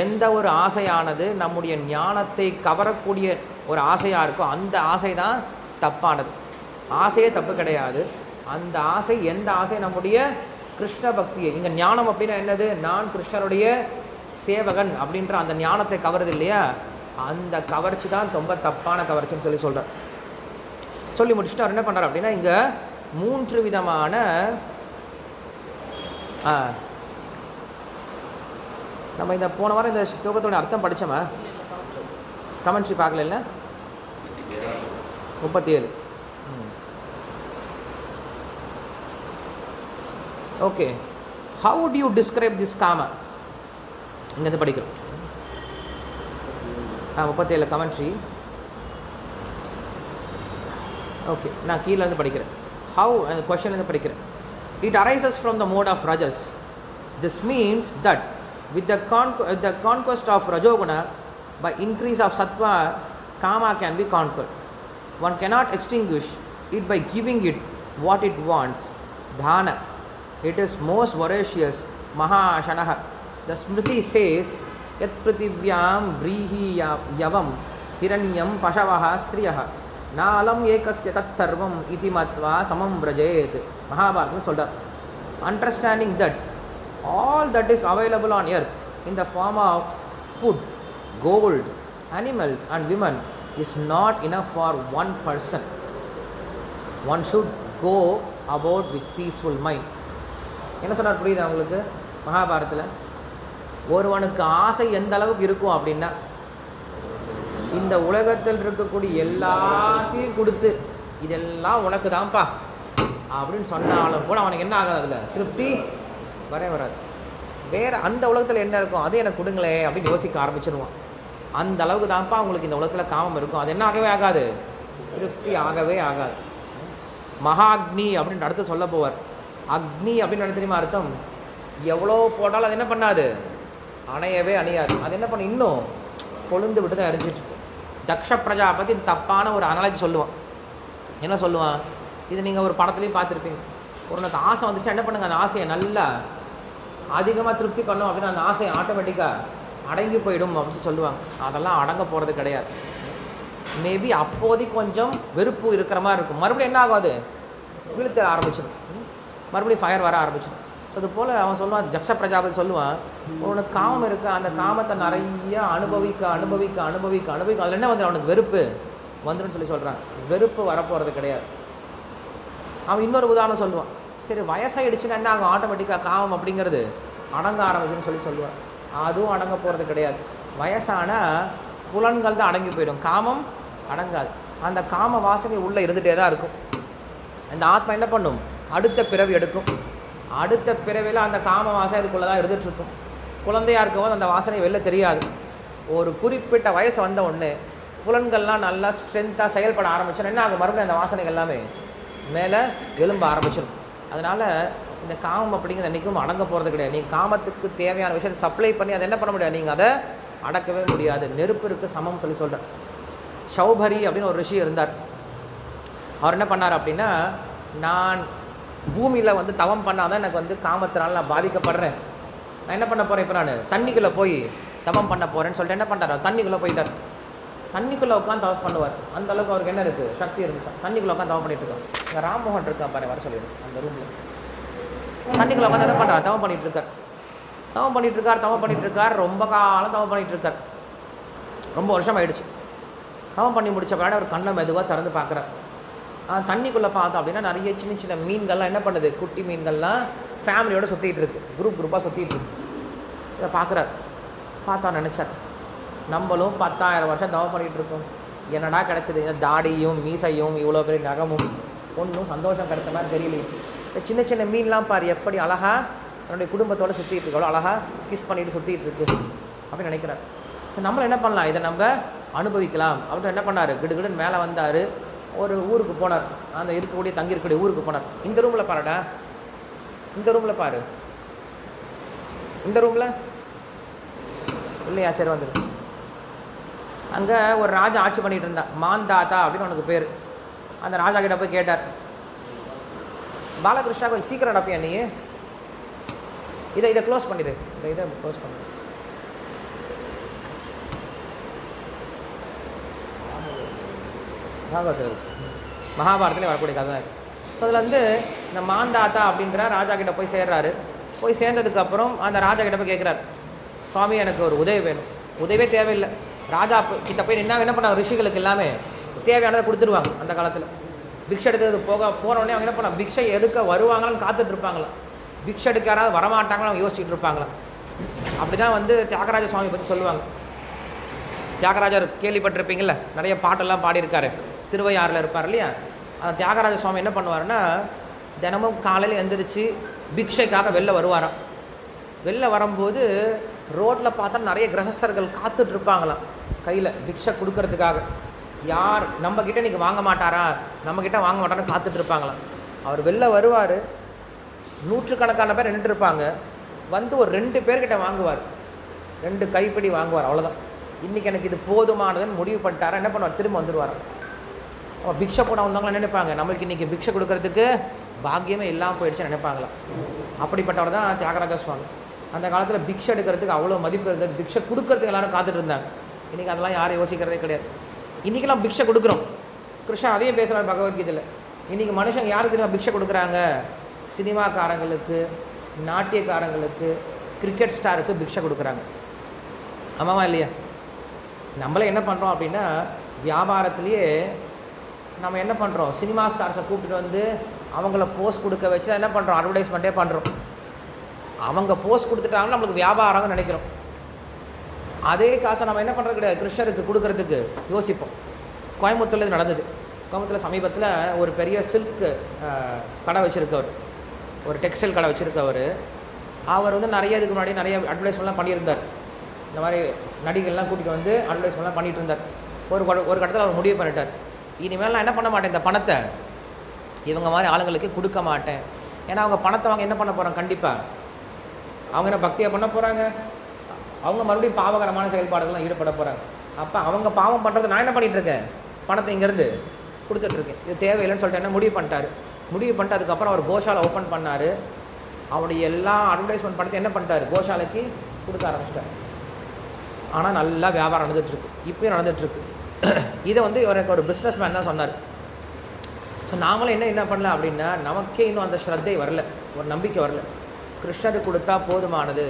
எந்த ஒரு ஆசையானது நம்முடைய ஞானத்தை கவரக்கூடிய ஒரு ஆசையாக இருக்கோ அந்த ஆசை தான் தப்பானது. ஆசையே தப்பு கிடையாது. அந்த ஆசை எந்த ஆசை? நம்முடைய கிருஷ்ண பக்தியை. இங்கே ஞானம் அப்படின்னா என்னது? நான் கிருஷ்ணருடைய சேவகன் அப்படின்ற அந்த ஞானத்தை கவருது இல்லையா, அந்த கவர்ச்சி தான் ரொம்ப தப்பான கவர்ச்சின்னு சொல்கிறார். சொல்லி முடிச்சுட்டு அவர் என்ன பண்ணுறார் அப்படின்னா, இங்கே 3 விதமான நம்ம இந்த போன வாரம் இந்த ஸ்லோகத்தோட அர்த்தம் படித்தோமா? கமெண்ட்ரி பார்க்கல இல்லை? 37. Okay, how to you describe this காம? இங்கேருந்து படிக்கிறோம். 37 கமெண்ட்ரி. ஓகே, நான் கீழேருந்து படிக்கிறேன். ஹவு அந்த கொஷன்லேருந்து படிக்கிறேன். It arises from the mode of rajas. This means that with the conquest of rajoguna, by increase of sattva, kama can be conquered. One cannot extinguish it by giving it what it wants, dhana. It is most voracious, mahashanaha. The smriti says, yat prativyam vrihi yavam hiranyam pashavaha striyaha nalam ekasya tat sarvam iti matva samam vrajet. Mahabharata solrar. Understanding that all that is available on earth in the form of food, gold, animals and women is not enough for one person. One should go about with peaceful mind. என்ன சொன்னார் புரியுதா உங்களுக்கு? மகாபாரத்தில் ஒருவனுக்கு ஆசை எந்த அளவுக்கு இருக்கும் அப்படின்னா, இந்த உலகத்தில் இருக்கக்கூடிய எல்லாத்தையும் கொடுத்து இதெல்லாம் உனக்கு தான்ப்பா அப்படின்னு சொன்னாலும் கூட அவனுக்கு என்ன ஆகாது? அதில் திருப்தி வராது. வேறு அந்த உலகத்தில் என்ன இருக்கும், அது எனக்கு கொடுங்களே அப்படின்னு யோசிக்க ஆரம்பிச்சிருவான். அந்த அளவுக்கு தான்ப்பா உங்களுக்கு இந்த உலகத்தில் காமம் இருக்கும். அது என்ன ஆகவே ஆகாது? திருப்தி ஆகவே ஆகாது. மகாக்னி அப்படின்னு அடுத்து சொல்ல போவார். அக்னி அப்படின்னு என்ன தெரியுமா அர்த்தம்? எவ்வளோ போட்டாலும் அது என்ன பண்ணாது? அணையவே அணையாது. அது என்ன பண்ண? இன்னும் கொழுந்து விட்டு தான் எரிஞ்சிட்டு. தக்ஷ பிரஜாபதி தப்பான ஒரு அனாலஜி சொல்லுவான். என்ன சொல்லுவான்? இது நீங்கள் ஒரு படத்துலேயும் பார்த்துருப்பீங்க. உனக்கு ஆசை வந்துச்சுன்னா என்ன பண்ணுங்க, அந்த ஆசையை நல்லா அதிகமாக திருப்தி பண்ணோம் அப்படின்னா அந்த ஆசையை ஆட்டோமேட்டிக்காக அடங்கி போயிடும் அப்படின்னு சொல்லுவாங்க. அதெல்லாம் அடங்க போகிறது கிடையாது. மேபி அப்போதைக்கு கொஞ்சம் வெறுப்பு இருக்கிற மாதிரி இருக்கும். மறுபடியும் என்ன ஆகும், அது விழுத்த ஆரம்பிச்சிடும், மறுபடியும் ஃபயர் வர ஆரம்பிச்சிடும். ஸோ அது போல் அவன் சொல்லுவான், ஜக்ஷ பிரஜாபதி சொல்லுவான், உனக்கு காமம் இருக்குது, அந்த காமத்தை நிறைய அனுபவிக்க அனுபவிக்க அனுபவிக்க அனுபவிக்க அதில் என்ன வந்துடும், அவனுக்கு வெறுப்பு வந்துடும் சொல்லி சொல்கிறான். வெறுப்பு வரப்போகிறது கிடையாது. அவன் இன்னொரு உதாரணம் சொல்லுவான், சரி வயசாகிடுச்சுன்னா என்ன ஆகும், ஆட்டோமேட்டிக்காக காமம் அப்படிங்கிறது அடங்க ஆரம்பிச்சுன்னு சொல்லுவான். அதுவும் அடங்க போகிறது கிடையாது. வயசானால் புலன்கள் தான் அடங்கி போயிடும், காமம் அடங்காது. அந்த காம வாசனை உள்ளே இருந்துகிட்டே தான் இருக்கும். அந்த ஆத்மா என்ன பண்ணும், அடுத்த பிறவி எடுக்கும். அடுத்த பிறவியில் அந்த காம வாசனை இதுக்குள்ளே தான் இருந்துகிட்ருக்கும். குழந்தையாக இருக்கும்போது அந்த வாசனை வெளில தெரியாது. ஒரு குறிப்பிட்ட வயசு வந்த உடனே புலன்கள்லாம் நல்லா ஸ்ட்ரென்த்தாக செயல்பட ஆரம்பிச்சோன்னா என்ன ஆகும், மறுபடியும் அந்த வாசனைகள் எல்லாமே மேலே எலும்ப ஆரம்பிச்சிடும். அதனால் இந்த காமம் அப்படிங்கிறது என்றைக்கும் அடங்க போகிறது கிடையாது. நீங்கள் காமத்துக்கு தேவையான விஷயத்தை சப்ளை பண்ணி அதை என்ன பண்ண முடியாது, நீங்கள் அதை அடக்கவே முடியாது. நெருப்பிற்கு சமம் சொல்லி சொல்கிறார். ஷௌபரி அப்படின்னு ஒரு ரிஷி இருந்தார். அவர் என்ன பண்ணார் அப்படின்னா, நான் பூமியில் வந்து தவம் பண்ணாதான் எனக்கு வந்து காமத்தினால நான் பாதிக்கப்படுறேன், நான் என்ன பண்ண போகிறேன், இப்போ நான் தண்ணிக்குள்ளே போய் தவம் பண்ண போகிறேன்னு சொல்லிட்டு என்ன பண்ணுறாரு, தண்ணிக்குள்ளே போயிட்டார். தண்ணிக்குள்ளே உட்காந்து தவம் பண்ணுவார். அந்த அளவுக்கு அவருக்கு என்ன இருக்குது, சக்தி இருந்துச்சா. தண்ணிக்குள்ளே உட்காந்து தவம் பண்ணிட்டு இருக்கார். இங்கே ராம்மோகன் இருக்கா பாரு, வர சொல்லிடுறேன். அந்த ரூமில் தண்ணிக்குள்ளே உட்காந்து என்ன பண்ணுறாரு, தவம் பண்ணிகிட்டு இருக்கார். தவம் பண்ணிகிட்டு இருக்கார். ரொம்ப காலம் தவம் பண்ணிகிட்டு இருக்கார். ரொம்ப வருஷம் ஆகிடுச்சு. தவம் பண்ணி முடித்த பின்னாடி அவர் கண்ணை மெதுவாக திறந்து பார்க்குறார். தண்ணிக்குள்ளே பார்த்தோம் அப்படின்னா நிறைய சின்ன சின்ன மீன்கள்லாம் என்ன பண்ணுது, குட்டி மீன்கள்லாம் ஃபேமிலியோடு சுற்றிட்டு இருக்கு, குரூப்பாக சுற்றிட்டு இருக்கு. இதை பார்க்குறார். பார்த்தா நினச்சார், நம்மளும் 10,000 வருஷம் தவம் பண்ணிகிட்டு இருக்கோம், என்னடா கிடச்சிது, தாடியும் மீசையும் இவ்வளோ பெரிய நகமும், ஒன்றும் சந்தோஷம் கிடைச்ச மாதிரி தெரியலையே. இந்த சின்ன சின்ன மீன்லாம் பாரு எப்படி அழகாக தன்னுடைய குடும்பத்தோடு சுற்றிட்டு இருக்கு, அவ்வளோ அழகாக கிஸ் பண்ணிட்டு சுற்றிட்டு இருக்கு அப்படின்னு நினைக்கிறார். ஸோ நம்மளை என்ன பண்ணலாம், இதை நம்ம அனுபவிக்கலாம் அப்படின்னு என்ன பண்ணார், கிடுகிடுன்னு மேலே வந்தார். ஒரு ஊருக்கு போனார். அந்த தங்கியிருக்கக்கூடிய ஊருக்கு போனார். இந்த ரூமில் பாருடா, இந்த ரூமில் பாரு, இந்த ரூமில் இல்லையா, சரி வந்துடு. அங்கே ஒரு ராஜா ஆட்சி பண்ணிகிட்டு இருந்தான், மாந்தாத்தா அப்படின்னு அவனுக்கு பேர். அந்த ராஜா கிட்ட போய் கேட்டார், பாலகிருஷ்ணா கொஞ்சம் சீக்கிரம் நடப்பியா நீ, இதை க்ளோஸ் பண்ணிடு, இதை க்ளோஸ் பண்ணிடு. மகாபாரதத்துலேயே வரக்கூடிய கதை தான். ஸோ அதில் வந்து இந்த மாந்தாத்தா அப்படின்ற ராஜா கிட்ட போய் சேர்றாரு. போய் சேர்ந்ததுக்கப்புறம் அந்த ராஜா கிட்ட போய் கேட்குறாரு, சுவாமி எனக்கு ஒரு உதவி வேணும். உதவியே தேவையில்லை, ராஜா கிட்ட போய் நின்னா என்ன பண்ணாங்க, ரிஷிகளுக்கு எல்லாமே தேவையானதை கொடுத்துருவாங்க. அந்த காலத்தில் பிக்ஷை எடுக்கிறது போனோடனே அவங்க என்ன பண்ணாங்க, பிக்ஷை எடுக்க வருவாங்களான்னு காத்துட்டு இருப்பாங்களாம். பிக்ஷை எடுக்க யாராவது வரமாட்டாங்களாம் யோசிச்சுட்டு இருப்பாங்களாம். அப்படி தான் வந்து தியாகராஜ சுவாமி பற்றி சொல்லுவாங்க. தியாகராஜர் கேள்விப்பட்டிருப்பீங்கள, நிறைய பாட்டெல்லாம் பாடியிருக்காரு, திருவையாறில் இருப்பார் இல்லையா. அந்த தியாகராஜ சுவாமி என்ன பண்ணுவாருன்னா, தினமும் காலையில் எழுந்திரிச்சு பிக்ஷைக்காக வெளில வருவாராம். வெளில வரும்போது ரோட்டில் பார்த்தா நிறைய கிரகஸ்தர்கள் காத்துட்ருப்பாங்களாம் கையில் பிக்ஷை கொடுக்கறதுக்காக. யார் நம்மக்கிட்ட இன்றைக்கி வாங்க மாட்டாரா, நம்மக்கிட்ட வாங்க மாட்டாரான்னு காத்துட்ருப்பாங்களாம். அவர் வெளில வருவார், நூற்றுக்கணக்கான பேர் நின்றுருப்பாங்க. வந்து ஒரு 2 பேர்கிட்ட வாங்குவார், 2 கைப்பிடி வாங்குவார், அவ்வளோதான். இன்றைக்கி எனக்கு இது போதுமானதுன்னு முடிவு பண்ணிட்டாரா என்ன பண்ணுவார், திரும்ப வந்துடுவார். அவன் பிக்ஷை போட வந்தவங்களாம் நினைப்பாங்க, நம்மளுக்கு இன்றைக்கி பிக்ஷை கொடுக்கறதுக்கு பாக்கியமே இல்லாமல் போயிடுச்சுன்னு நினைப்பாங்களாம். அப்படிப்பட்டவர் தான் தியாகராஜ சுவாமி. அந்த காலத்தில் பிக்ஷை எடுக்கிறதுக்கு அவ்வளோ மதிப்பு இருந்தது, பிக்ஷை கொடுக்கறதுக்கு எல்லோரும் காத்துட்டு இருந்தாங்க. இன்றைக்கி அதெல்லாம் யாரும் யோசிக்கிறதே கிடையாது. இன்றைக்கெல்லாம் பிக்ஷை கொடுக்குறோம், கிருஷ்ணன் அதையும் பேசுகிறார் பகவத்கீதையில். இன்றைக்கி மனுஷங்க யாருக்கு தெரியுமா பிக்ஷை கொடுக்குறாங்க, சினிமாக்காரங்களுக்கு, நாட்டியக்காரங்களுக்கு, கிரிக்கெட் ஸ்டாருக்கு பிக்ஷை கொடுக்குறாங்க. ஆமாவா இல்லையா? நம்மளே என்ன பண்ணுறோம் அப்படின்னா, வியாபாரத்துலேயே நம்ம என்ன பண்ணுறோம், சினிமா ஸ்டார்ஸை கூப்பிட்டு வந்து அவங்கள போஸ்ட் கொடுக்க வச்சு தான் என்ன பண்ணுறோம், அட்வர்டைஸ்மெண்ட்டே பண்ணுறோம். அவங்க போஸ்ட் கொடுத்துட்டாங்கன்னு நம்மளுக்கு வியாபாரம்னு நினைக்கிறோம். அதே காசை நம்ம என்ன பண்ணுறது கிடையாது, கிருஷ்ணருக்கு கொடுக்கறதுக்கு யோசிப்போம். கோயம்புத்தூரில் இது நடந்தது. கோயம்புத்தூரில் சமீபத்தில் ஒரு பெரிய சில்க் கடை வச்சுருக்கவர், ஒரு டெக்ஸ்டைல் கடை வச்சுருக்கவர். அவர் வந்து நிறைய இதுக்கு முன்னாடி நிறைய அட்வர்டைஸ்மெண்ட்லாம் பண்ணியிருந்தார். இந்த மாதிரி நடிகர்கள்லாம் கூட்டிகிட்டு வந்து அட்வர்டைஸ்மெண்ட்லாம் பண்ணிகிட்டு இருந்தார். ஒரு கட்டத்தில் அவர் முடிவு பண்ணிட்டார், இனிமேல் நான் என்ன பண்ண மாட்டேன், இந்த பணத்தை இவங்க மாதிரி ஆளுங்களுக்கு கொடுக்க மாட்டேன். ஏன்னா அவங்க பணத்தை அவங்க என்ன பண்ண போகிறாங்க, கண்டிப்பாக அவங்க என்ன பக்தியாக பண்ண போகிறாங்க, அவங்க மறுபடியும் பாவகரமான செயல்பாடுகள்லாம் ஈடுபட போகிறாங்க. அப்போ அவங்க பாவம் பண்ணுறது நான் என்ன பண்ணிகிட்ருக்கேன், பணத்தை இங்கேருந்து கொடுத்துட்ருக்கேன், இது தேவையில்லைன்னு சொல்லிட்டு என்ன முடிவு பண்ணிட்டார். முடிவு பண்ணிட்டு அதுக்கப்புறம் அவர் கோஷாலை ஓப்பன் பண்ணார். அவருடைய எல்லா அட்வர்டைஸ்மெண்ட் பணத்தை என்ன பண்ணிட்டார், கோஷாலைக்கு கொடுக்க ஆரம்பிச்சிட்டார். ஆனால் நல்லா வியாபாரம் நடந்துகிட்ருக்கு, இப்போயும் நடந்துகிட்ருக்கு. இதை வந்து எனக்கு ஒரு பிஸ்னஸ் மேன் தான் சொன்னார். ஸோ நாமளும் என்ன பண்ணலாம் அப்படின்னா, நமக்கே இன்னும் அந்த ஸ்ரத்தை வரல, ஒரு நம்பிக்கை வரல. கிருஷ்ணருக்கு கொடுத்தா போதுமானது,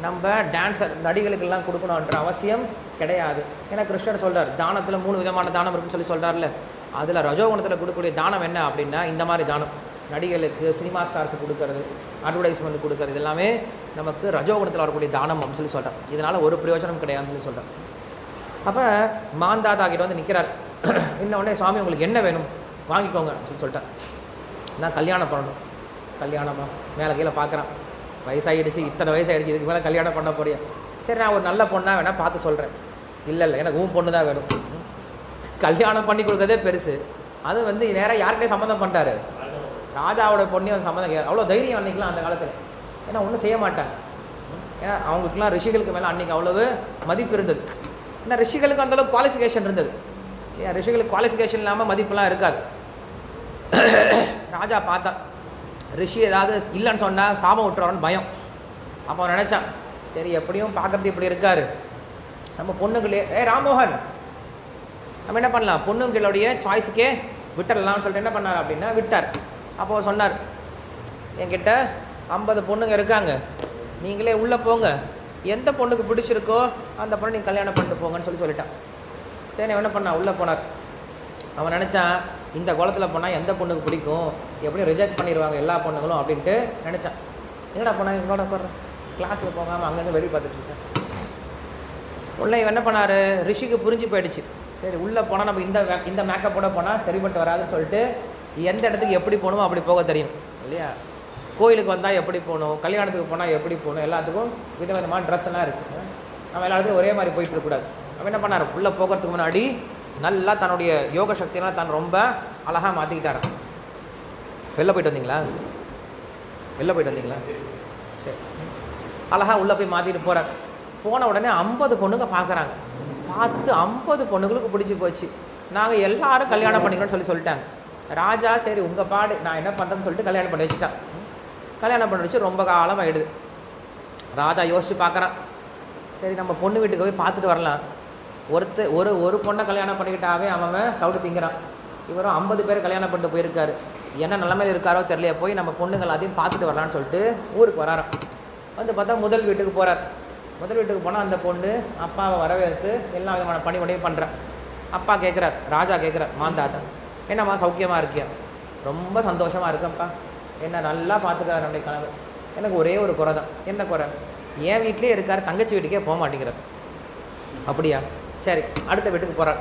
நம்ம டான்ஸர் நடிகளுக்கெல்லாம் கொடுக்கணுன்ற அவசியம் கிடையாது. ஏன்னா கிருஷ்ணர் சொல்கிறார், தானத்தில் 3 விதமான தானம் இருக்குன்னு சொல்கிறார்ல. அதில் ரஜோகுணத்தில் கொடுக்கக்கூடிய தானம் என்ன அப்படின்னா இந்த மாதிரி தானம். நடிகளுக்கு, சினிமா ஸ்டார்ஸுக்கு கொடுக்கறது, அட்வர்டைஸ்மெண்ட் கொடுக்கறது எல்லாமே நமக்கு ரஜோகுணத்தில் வரக்கூடிய தானம் அப்படின்னு சொல்கிறார். இதனால் ஒரு பிரயோஜனம் கிடையாதுன்னு சொல்கிறார். அப்போ மாந்தாதா கிட்ட வந்து நிற்கிறார். இன்னொடனே, சுவாமி உங்களுக்கு என்ன வேணும் வாங்கிக்கோங்க அப்படின்னு சொல்லிட்டேன். நான் கல்யாணம் பண்ணணும். கல்யாணமா? மேலே கீழே பார்க்குறான், வயசாகிடுச்சு, இத்தனை வயசாகிடுச்சு, இதுக்கு மேலே கல்யாணம் பண்ண போறியா? சரி, நான் ஒரு நல்ல பொண்ணாக வேணால் பார்த்து சொல்கிறேன். இல்லை எனக்கு பொண்ணு தான் வேணும். கல்யாணம் பண்ணி கொடுக்குறதே பெருசு, அது வந்து நேராக யார்கிட்டே சம்மந்தம் பண்ணிட்டாரு, ராஜாவோட பொண்ணே வந்து சம்மந்தம். அவ்வளோ தைரியம் அன்றைக்கெலாம் அந்த காலத்தில். ஏன்னா ஒன்றும் செய்ய மாட்டாங்க. ஏன்னா அவங்களுக்குலாம் ரிஷிகளுக்கு மேலே அன்றைக்கி அவ்வளவு மதிப்பு இருந்தது. ஏன்னா ரிஷிகளுக்கு அந்தளவுக்கு குவாலிஃபிகேஷன் இருந்தது. ஏன் ரிஷிகளுக்கு குவாலிஃபிகேஷன் இல்லாமல் மதிப்பெல்லாம் இருக்காது. ராஜா பார்த்தா ரிஷி ஏதாவது இல்லைன்னு சொன்னால் சாபம் விட்டுறோன்னு பயம். அப்போ நினச்சான், சரி எப்படியும் பார்க்குறது இப்படி இருக்காரு, நம்ம பொண்ணுங்களே ராமோகன் நம்ம என்ன பண்ணலாம், பொண்ணுங்களுடைய சாய்ஸுக்கே விட்டுடலாம்னு சொல்லிட்டு என்ன பண்ணார் அப்படின்னா விட்டார். அப்போது சொன்னார், என்கிட்ட 50 பொண்ணுங்க இருக்காங்க, நீங்களே உள்ளே போங்க, எந்த பொண்ணுக்கு பிடிச்சிருக்கோ அந்த பொண்ணு நீங்கள் கல்யாணம் பண்ணிட்டு போங்கன்னு சொல்லிட்டான். சரி, என்ன பண்ணான், உள்ளே போனார். அவன் நினச்சான், இந்த குளத்தில் போனால் எந்த பொண்ணுக்கு பிடிக்கும், எப்படியும் ரிஜெக்ட் பண்ணிடுவாங்க எல்லா பொண்ணுங்களும் அப்படின்ட்டு நினச்சான். எங்கடா போனால் எங்கோட உட்கார்றேன், கிளாஸில் போகாமல் அங்கங்கே வெளியே பார்த்துட்ருக்கேன். உள்ளே இவன் என்ன பண்ணார், ரிஷிக்கு புரிஞ்சு போயிடுச்சு. சரி, உள்ளே போனால் நம்ம இந்த மேக்கப்போட போனால் சரிப்பட்டு வராதுன்னு சொல்லிட்டு எந்த இடத்துக்கு எப்படி போகணுமோ அப்படி போக தெரியும் இல்லையா. கோயிலுக்கு வந்தால் எப்படி போகணும், கல்யாணத்துக்கு போனால் எப்படி போகணும், எல்லாத்துக்கும் விதவிதமான ட்ரெஸ் எல்லாம் இருக்குது. நம்ம எல்லா இடத்துலையும் ஒரே மாதிரி போயிட்டு இருக்கக்கூடாது. அவன் என்ன பண்ணார், உள்ளே போகிறதுக்கு முன்னாடி நல்லா தன்னுடைய யோக சக்தியெல்லாம் தான் ரொம்ப அழகாக மாற்றிக்கிட்டார். வெளில போயிட்டு வந்தீங்களா? சரி, அழகாக உள்ளே போய் மாற்றிட்டு போகிறார். போன உடனே 50 பொண்ணுங்க பார்க்குறாங்க. பார்த்து 50 பொண்ணுங்களுக்கு பிடிச்சி போச்சு. நாங்கள் எல்லாரும் கல்யாணம் பண்ணிக்கிறோன்னு சொல்லிட்டாங்க. ராஜா சரி உங்கள் பாடு, நான் என்ன பண்ணுறேன்னு சொல்லிட்டு கல்யாணம் பண்ணி வச்சுட்டான். கல்யாணம் பண்ணி வச்சு ரொம்ப காலம் ஆகிடுது. ராஜா யோசித்து பார்க்குறான், சரி நம்ம பொண்ணு வீட்டுக்கு போய் பார்த்துட்டு வரலாம். ஒரு பொண்ணை கல்யாணம் பண்ணிக்கிட்டாவே அவன் தவிடு திங்கிறான். இவரும் 50 பேர் கல்யாணம் பண்ணிட்டு போயிருக்காரு, என்ன நிலைமையில் இருக்காரோ தெரியலையே, போய் நம்ம பொண்ணுங்கள் அதையும் பார்த்துட்டு வரலான்னு சொல்லிட்டு ஊருக்கு வராராம். வந்து பார்த்தா முதல் வீட்டுக்கு போகிறார். முதல் வீட்டுக்கு போனால் அந்த பொண்ணு அப்பாவை வரவேற்று எல்லா விதமான பணிபடையும் பண்ணுறான். அப்பா கேட்குறார், ராஜா கேட்குறார், மாந்தாதா என்னம்மா சௌக்கியமாக இருக்கியா? ரொம்ப சந்தோஷமாக இருக்கேன்ப்பா, என்ன நல்லா பார்த்துக்கிறார் நம்முடைய கணவர். எனக்கு ஒரே ஒரு குறை தான். என்ன குறை? என் வீட்லேயே இருக்கார், தங்கச்சி வீட்டுக்கே போக மாட்டேங்கிறார். அப்படியா? சரி, அடுத்த வீட்டுக்கு போகிறார்.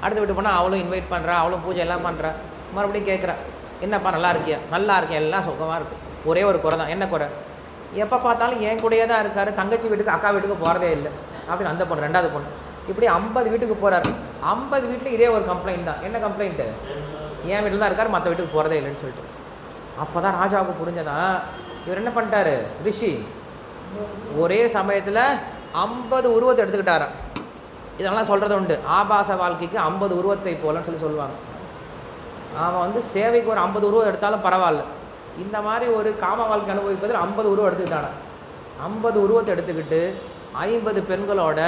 அடுத்த வீட்டுக்கு போனால் அவளும் இன்வைட் பண்ணுறா, அவளும் பூஜை எல்லாம் பண்ணுறா. மறுபடியும் கேட்குறா, என்னப்பா நல்லா இருக்கியா? நல்லா இருக்கேன், எல்லாம் சுகமாக இருக்குது, ஒரே ஒரு குறை தான். என்ன குறை? எப்போ பார்த்தாலும் என் கூடயே தான் இருக்கார், தங்கச்சி வீட்டுக்கு அக்கா வீட்டுக்கு போகிறதே இல்லை அப்படின்னு அந்த பொண்ணு, ரெண்டாவது பொண்ணு. இப்படி 50 வீட்டுக்கு போகிறாரு. 50 வீட்டில் இதே ஒரு கம்ப்ளைண்ட் தான். என்ன கம்ப்ளைண்ட்டு? என் வீட்டில் தான் இருக்கார், மற்ற வீட்டுக்கு போகிறதே இல்லைன்னு சொல்லிட்டு. அப்போ தான் ராஜாவுக்கு புரிஞ்சதான், இவர் என்ன பண்ணிட்டாரு, ரிஷி ஒரே சமயத்தில் 50 உருவத்தை எடுத்துக்கிட்டாராம். இதெல்லாம் சொல்கிறது உண்டு, ஆபாச வாழ்க்கைக்கு 50 உருவத்தை போலன்னு சொல்லுவாங்க. அவன் வந்து சேவைக்கு ஒரு 50 உருவம் எடுத்தாலும் பரவாயில்ல, இந்த மாதிரி ஒரு காம வாழ்க்கை அனுபவிப்பதில் 50 உருவம் எடுத்துக்கிட்டானா. 50 உருவத்தை எடுத்துக்கிட்டு 50 பெண்களோட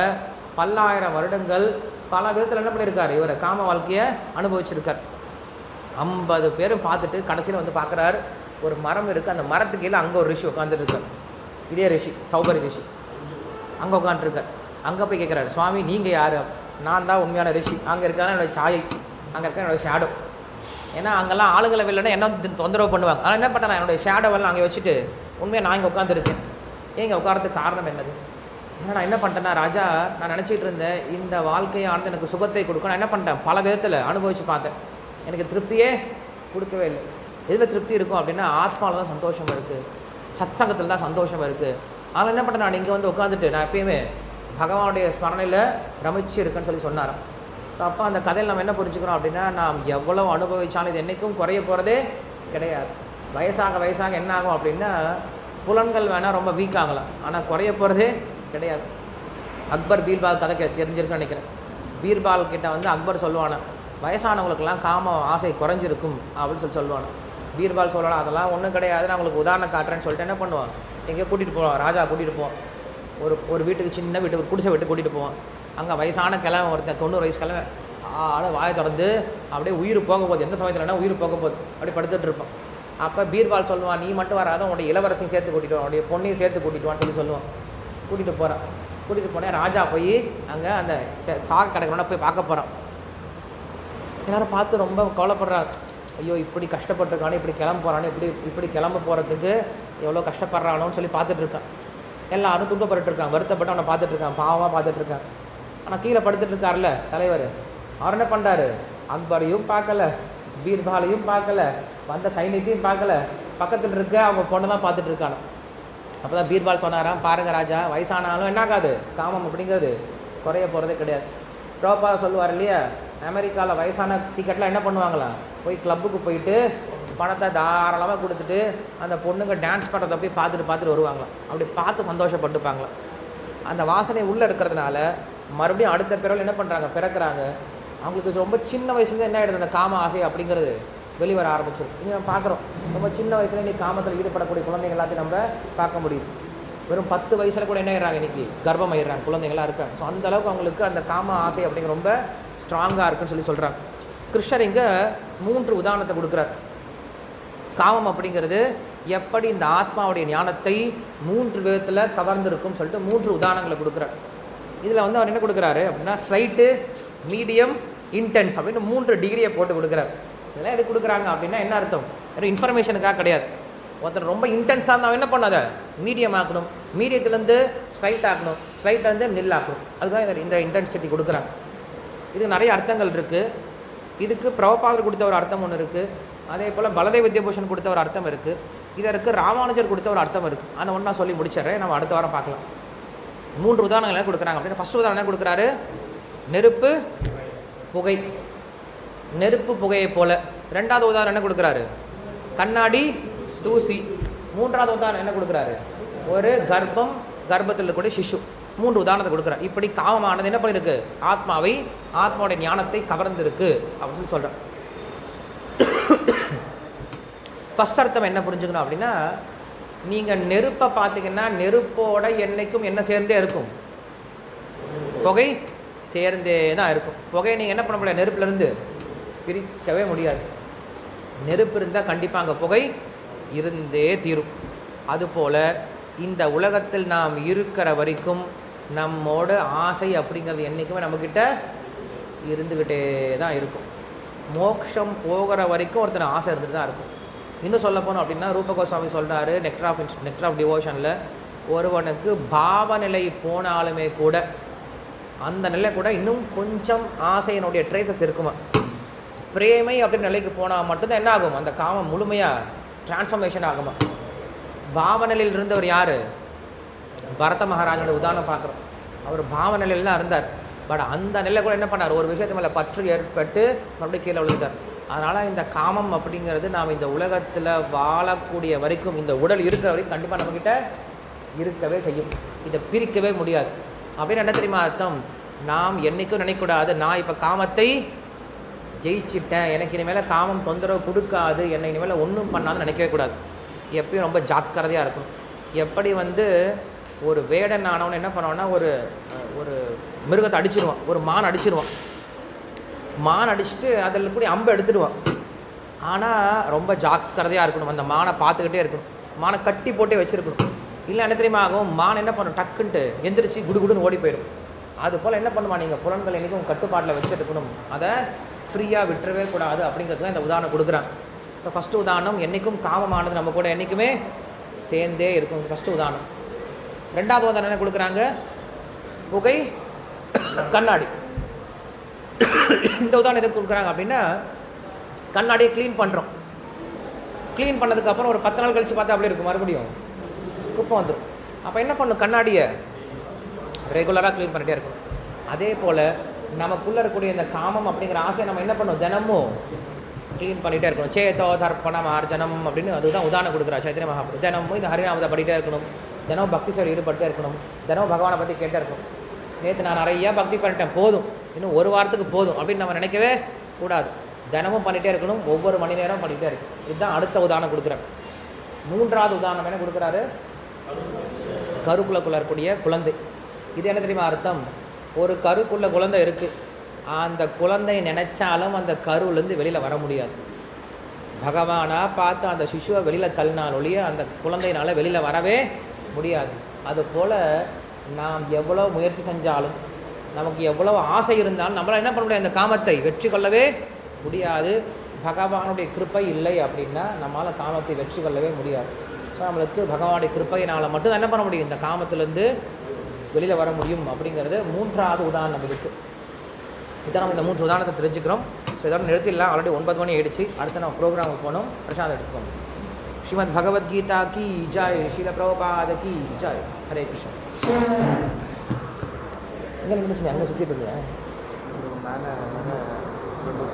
பல்லாயிரம் வருடங்கள் பல விதத்தில் என்ன பண்ணியிருக்காரு, இவர் காம வாழ்க்கையை அனுபவிச்சிருக்கார். 50 பேரும் பார்த்துட்டு கடைசியில் வந்து பார்க்குறாரு, ஒரு மரம் இருக்குது, அந்த மரத்துக்கு கீழே அங்கே ஒரு ரிஷி உட்காந்துட்டு இருக்கார். இதே ரிஷி, சௌபரி ரிஷி அங்கே உட்காந்துருக்கார். அங்கே போய் கேட்குறாரு, சுவாமி நீங்கள் யார்? நான் தான் உண்மையான ரிஷி, அங்கே இருக்காதான் என்னோடய சாயை, அங்கே இருக்க என்னோடய ஷேடோ. ஏன்னா அங்கெல்லாம் ஆளுகளை இல்லைன்னா என்ன தொந்தரவு பண்ணுவாங்க. ஆனால் என்ன பண்ணேன், நான் என்னுடைய ஷேடோவெல்லாம் அங்கே வச்சுட்டு உண்மையாக நான் இங்கே உட்காந்துருக்கேன். ஏங்க உட்காரத்துக்கு காரணம் என்னது? ஏன்னா நான் என்ன பண்ணிட்டேன்னா, ராஜா நான் நினச்சிட்டு இருந்தேன் இந்த வாழ்க்கையானது எனக்கு சுகத்தை கொடுக்கும். நான் என்ன பண்ணிட்டேன், பல விதத்தில் அனுபவித்து பார்த்தேன், எனக்கு திருப்தியே கொடுக்கவே இல்லை. எதில் திருப்தி இருக்கும் அப்படின்னா, ஆத்மாவில் தான் சந்தோஷம் இருக்குது, சத் சங்கத்தில் தான் சந்தோஷம் இருக்குது. அதனால் என்ன பண்ணேன், நான் இங்கே வந்து உட்காந்துட்டு நான் எப்பயுமே பகவானுடைய ஸ்மரணையில் ரமிச்சு இருக்குன்னு சொன்னாராம். ஸோ அப்போ அந்த கதையில் நம்ம என்ன புரிஞ்சுக்கிறோம் அப்படின்னா, நாம் எவ்வளோ அனுபவித்தாலும் இது என்றைக்கும் குறைய போகிறதே கிடையாது. வயசாக என்ன ஆகும் அப்படின்னா, புலன்கள் வேணால் ரொம்ப வீக் ஆகலாம், ஆனால் குறைய போகிறதே கிடையாது. அக்பர் பீர்பால் கதை தெரிஞ்சிருக்குன்னு நினைக்கிறேன். பீர்பால் கிட்ட வந்து அக்பர் சொல்லுவானே, வயசானவங்களுக்கெல்லாம் காம ஆசை குறைஞ்சிருக்கும் அப்படின்னு சொல்லுவானே. பீர்பால் சொல்லலாம், அதெல்லாம் ஒன்றும் கிடையாது, நான் உங்களுக்கு உதாரணம் காட்டுறேன்னு சொல்லிட்டு என்ன பண்ணுவான், எங்கேயோ கூட்டிகிட்டு போவான், ராஜா கூட்டிகிட்டு போவான். ஒரு வீட்டுக்கு, சின்ன வீட்டுக்கு, ஒரு குடிசை வீட்டுக்கு கூட்டிகிட்டு போவான். அங்கே வயசான கிழமை ஒருத்தன் 90 வயசு கிழமை வாயை திறந்து அப்படியே உயிர் போக போகுது, எந்த சமயத்துலனா உயிர் போக போகுது, அப்படி படுத்துட்டு இருப்பான். அப்போ பீர்பால் சொல்லுவான், நீ மட்டும் வராத, உன்னுடைய இளவரசையும் சேர்த்து கூட்டிகிட்டு வான், உன்னுடைய பொண்ணையும் சேர்த்து கூட்டிகிட்டு வான்னு சொல்லுவான். கூட்டிகிட்டு போகிறான். கூட்டிகிட்டு போனேன் ராஜா போய் அங்கே அந்த சாக கிடக்கிறவன போய் பார்க்க போகிறான். எல்லாரும் பார்த்து ரொம்ப கவலைப்படுறான். ஐயோ இப்படி கஷ்டப்பட்டுருக்கானே, இப்படி கிளம்ப போகிறானே, இப்படி கிளம்ப போகிறதுக்கு எவ்வளோ கஷ்டப்படுறானோன்னு சொல்லி பார்த்துட்ருக்கான். எல்லாரும் துன்பப்பட்டுருக்கான், வருத்தப்பட்டு அவனை பார்த்துட்ருக்கான், பாவமாக பார்த்துட்ருக்கான். ஆனால் கீழே படுத்துட்ருக்கார்ல தலைவர், அவர் என்ன பண்ணுறாரு, அக்பரையும் பார்க்கல, பீர்பாலையும் பார்க்கல, வந்த சைனியத்தையும் பார்க்கல, பக்கத்தில் இருக்க அவங்க பொண்ணை தான் பார்த்துட்டு இருக்கானோ. அப்போ தான் பீர்பால் சொன்னாராம், பாருங்கள் ராஜா, வயசானாலும் என்னாகாது, காமம் அப்படிங்கிறது குறைய போகிறதே கிடையாது. ப்ரோப்பா சொல்லுவார் இல்லையா, அமெரிக்காவில் வயசான டிக்கெட்லாம் என்ன பண்ணுவாங்களா, போய் கிளப்புக்கு போயிட்டு பணத்தை தாராளமாக கொடுத்துட்டு அந்த பொண்ணுங்க டான்ஸ் பண்ணுறதை போய் பார்த்துட்டு வருவாங்களாம். அப்படி பார்த்து சந்தோஷப்பட்டுப்பாங்களாம். அந்த வாசனை உள்ளே இருக்கிறதுனால மறுபடியும் அடுத்த பிறகு என்ன பண்ணுறாங்க, பிறக்கிறாங்க. அவங்களுக்கு ரொம்ப சின்ன வயசுலேருந்து என்ன ஆகிடுது, அந்த காம ஆசை அப்படிங்கிறது வெளிவர ஆரம்பிச்சிடும். இனி நம்ம பார்க்குறோம், ரொம்ப சின்ன வயசுல இன்றைக்கி காமத்தில் ஈடுபடக்கூடிய குழந்தைங்க எல்லாத்தையும் நம்ம பார்க்க முடியும். வெறும் 10 வயசில் கூட என்ன ஆயிடுறாங்க, இன்றைக்கி கர்ப்பம் ஆயிடுறாங்க, குழந்தைங்களாம் இருக்காங்க. ஸோ அந்தளவுக்கு அவங்களுக்கு அந்த காம ஆசை அப்படிங்கிற ரொம்ப ஸ்ட்ராங்காக இருக்குன்னு சொல்லி சொல்கிறாங்க. கிருஷ்ணர் இங்கே 3 உதாரணத்தை கொடுக்குறார். காமம் அப்படிங்கிறது எப்படி இந்த ஆத்மாவுடைய ஞானத்தை 3 விதத்தில் கவர்ந்துருக்கும்னு சொல்லிட்டு 3 உதாரணங்களை கொடுக்குறார். இதில் வந்து அவர் என்ன கொடுக்குறாரு அப்படின்னா, ஸ்லைட்டு, மீடியம், இன்டென்ஸ் அப்படின்னு 3 டிகிரியை போட்டு கொடுக்குறாரு. இதெல்லாம் எது கொடுக்குறாங்க அப்படின்னா என்ன அர்த்தம், வெறும் இன்ஃபர்மேஷனுக்காக கிடையாது. ஒருத்தர் ரொம்ப இன்டென்ஸாக இருந்தால் என்ன பண்ணாத, மீடியம் ஆக்கணும், மீடியத்துலேருந்து ஸ்லைட் ஆக்கணும், ஸ்லைட்லேருந்து நில் ஆக்கணும். அதுதான் இந்த இன்டென்சிட்டி கொடுக்குறாங்க. இது நிறைய அர்த்தங்கள் இருக்குது. இதுக்கு பிரபுபாதர் கொடுத்த ஒரு அர்த்தம் ஒன்று இருக்குது. அதே போல் பலதேவ வித்யாபூஷன் கொடுத்த ஒரு அர்த்தம் இருக்குது. இதற்கு ராமானுஜர் கொடுத்த ஒரு அர்த்தம் இருக்குது. அதை ஒன்றா சொல்லி முடிச்சிடுறேன், நம்ம அடுத்த வாரம் பார்க்கலாம். 3 உதாரணங்கள் என்ன கொடுக்குறாங்க அப்படின்னா, ஃபஸ்ட் உதாரணம் என்ன கொடுக்குறாரு, நெருப்பு, புகை, நெருப்பு புகையை போல. 2வது உதாரணம் என்ன கொடுக்குறாரு, கண்ணாடி, தூசி. 3வது உதாரணம் என்ன கொடுக்குறாரு, ஒரு கர்ப்பம், கர்ப்பத்தில் இருக்கக்கூடிய சிசு. 3 உதாரணத்தை கொடுக்குறாரு. இப்படி காமமானது என்ன பண்ணியிருக்கு, ஆத்மாவை, ஆத்மாவுடைய ஞானத்தை கவர்ந்துருக்கு அப்படின்னு சொல்லி சொல்கிறேன். ஃபஸ்ட் அர்த்தம் என்ன புரிஞ்சுக்கணும் அப்படின்னா, நீங்கள் நெருப்பை பார்த்தீங்கன்னா நெருப்போட என்னைக்கும் என்ன சேர்ந்தே இருக்கும், புகை சேர்ந்தே தான் இருக்கும். புகையை நீங்கள் என்ன பண்ண முடியாது, நெருப்புலேருந்து பிரிக்கவே முடியாது. நெருப்பு இருந்தால் கண்டிப்பாக அங்கே புகை இருந்தே தீரும். அதுபோல் இந்த உலகத்தில் நாம் இருக்கிற வரைக்கும் நம்மோட ஆசை அப்படிங்கிறது என்றைக்குமே நம்மக்கிட்ட இருந்துக்கிட்டே தான் இருக்கும். மோட்சம் போகிற வரைக்கும் ஒருத்தர் ஆசை இருந்துட்டு தான் இருக்கும். இன்னும் சொல்ல போனோம் அப்படின்னா, ரூப கோஸ்வாமி சொல்கிறாரு நெக்டர் ஆஃப் டிவோஷனில், ஒருவனுக்கு பாவநிலை போனாலுமே கூட அந்த நிலை கூட இன்னும் கொஞ்சம் ஆசையினுடைய ட்ரேசஸ் இருக்குமா. பிரேமை அப்படின்னு நிலைக்கு போனால் மட்டும்தான் என்ன ஆகும், அந்த காமம் முழுமையாக டிரான்ஸ்ஃபர்மேஷன் ஆகுமா. பாவநிலையில் இருந்தவர் யார், பரத மகாராஜோட உதாரணம் பார்க்குறோம். அவர் பாவநிலையில் தான் இருந்தார். பட் அந்த நிலை கூட என்ன பண்ணார், ஒரு விஷயத்து மேலே பற்று ஏற்பட்டு மறுபடியும் கீழே விழுந்தார். அதனால் இந்த காமம் அப்படிங்கிறது நாம் இந்த உலகத்தில் வாழக்கூடிய வரைக்கும், இந்த உடல் இருக்கிற வரைக்கும் கண்டிப்பாக நம்மக்கிட்ட இருக்கவே செய்யும். இதை பிரிக்கவே முடியாது. அப்படின்னு என்ன தெரியுமா அர்த்தம், நாம் என்றைக்கும் நினைக்கக்கூடாது நான் இப்போ காமத்தை ஜெயிச்சிட்டேன், எனக்கு இனிமேல் காமம் தொந்தரவு கொடுக்காது, என்னை இனிமேல் ஒன்றும் பண்ணாதுன்னு நினைக்கவே கூடாது. எப்பயும் ரொம்ப ஜாக்கிரதையாக இருக்கணும். எப்படி வந்து ஒரு வேடன் ஆனவன் என்ன பண்ணுவான்னா, ஒரு மிருகத்தை அடிச்சிடுவான், ஒரு மான் அடிச்சிடுவான். மான் அடிச்சுட்டு அதில் கூட அம்பை எடுத்துடுவான். ஆனால் ரொம்ப ஜாக்கிரதையாக இருக்கணும், அந்த மானை பார்த்துக்கிட்டே இருக்கணும், மானை கட்டி போட்டே வச்சுருக்கணும். இல்லை என்ன தெரியுமா ஆகும், மான் என்ன பண்ணும், டக்குன்ட்டு எந்திரிச்சு குடுகுடுன்னு ஓடி போயிடும். அதுபோல் என்ன பண்ணுவான், நீங்கள் புலன்கள் என்றைக்கும் கட்டுப்பாட்டில் வச்சுருக்கணும், அதை ஃப்ரீயாக விட்டுறவே கூடாது. அப்படிங்கிறதுக்கு இந்த உதாரணம் கொடுக்குறான். ஸோ ஃபஸ்ட்டு உதாரணம், என்றைக்கும் காமமானது நம்ம கூட என்றைக்குமே சேர்ந்தே இருக்கும், ஃபஸ்ட்டு உதாரணம். 2வது உதாரணம் என்ன கொடுக்குறாங்க, புகை, கண்ணாடி. இந்த உதாரணம் எதுக்கு கொடுக்குறாங்க அப்படின்னா, கண்ணாடியை க்ளீன் பண்ணுறோம், க்ளீன் பண்ணதுக்கப்புறம் ஒரு 10 நாள் கழித்து பார்த்தா அப்படி இருக்கும், மறுபடியும் குப்பை வந்துடும். அப்போ என்ன பண்ணும், கண்ணாடியை ரெகுலராக க்ளீன் பண்ணிகிட்டே இருக்கும். அதே போல் நமக்குள்ளே இருக்கக்கூடிய இந்த காமம் அப்படிங்கிற ஆசையை நம்ம என்ன பண்ணணும், தினமும் க்ளீன் பண்ணிகிட்டே இருக்கணும். சேதோ தர்ப்பணம் ஆர்ஜனம் அப்படின்னு அதுதான் உதாரணம் கொடுக்குறா சைத்தன்ய மகாபிரபு. தினமும் இந்த ஹரிநாமத்தை படிக்கிட்டே இருக்கணும், தினமும் பக்தி சேவை ஈடுபட்டே இருக்கணும், தினமும் பகவானை பற்றி கேட்டே இருக்கணும். நேற்று நான் நிறையா பக்தி பண்ணிட்டேன், போதும், இன்னும் ஒரு வாரத்துக்கு போதும் அப்படின்னு நம்ம நினைக்கவே கூடாது. தினமும் பண்ணிகிட்டே இருக்கணும், ஒவ்வொரு மணி நேரம் பண்ணிகிட்டே இருக்கணும். இதுதான் அடுத்த உதாரணம் கொடுக்குறேன். 3வது உதாரணம் என்ன கொடுக்குறாரு, கருக்குள்ளே இருக்கக்கூடிய குழந்தை. இது என்ன தெரியுமா அர்த்தம்? ஒரு கருக்குள்ள குழந்தை இருக்குது, அந்த குழந்தை நினச்சாலும் அந்த கருவிலேருந்து வெளியில் வர முடியாது. பகவானாக பார்த்து அந்த சிசுவை வெளியில் தள்ளினால் ஒழிய அந்த குழந்தையினால் வெளியில் வரவே முடியாது. அதுபோல் நாம் எவ்வளோ முயற்சி செஞ்சாலும், நமக்கு எவ்வளோ ஆசை இருந்தாலும் நம்மளால் என்ன பண்ண முடியாது, அந்த காமத்தை வெற்றி கொள்ளவே முடியாது. பகவானுடைய கிருப்பை இல்லை அப்படின்னா நம்மளால் காமத்தை வெற்றி கொள்ளவே முடியாது. ஸோ நம்மளுக்கு பகவானுடைய கிருப்பையினால் மட்டும் என்ன பண்ண முடியும், இந்த காமத்திலேருந்து வெளியில் வர முடியும் அப்படிங்கிறது 3வது உதாரணம் இருக்குது. இதான் நம்ம இந்த 3 உதாரணத்தை தெரிஞ்சுக்கிறோம். ஸோ இதோட நிறுத்திடலாம். ஆல்ரெடி 9 மணி ஆயிடுச்சு. அடுத்து நம்ம ப்ரோக்ராமுக்கு போனோம். பிரசாதம் எடுத்துக்கோங்க. ஸ்ரீமத் பகவத்கீதா கி ஜாய், ஸ்ரீல பிரபுபாத கி ஜாய். ஹரே கிருஷ்ணா. எங்கே நின்றுச்சு? அங்கே சுற்றிட்டு இருந்தேன்.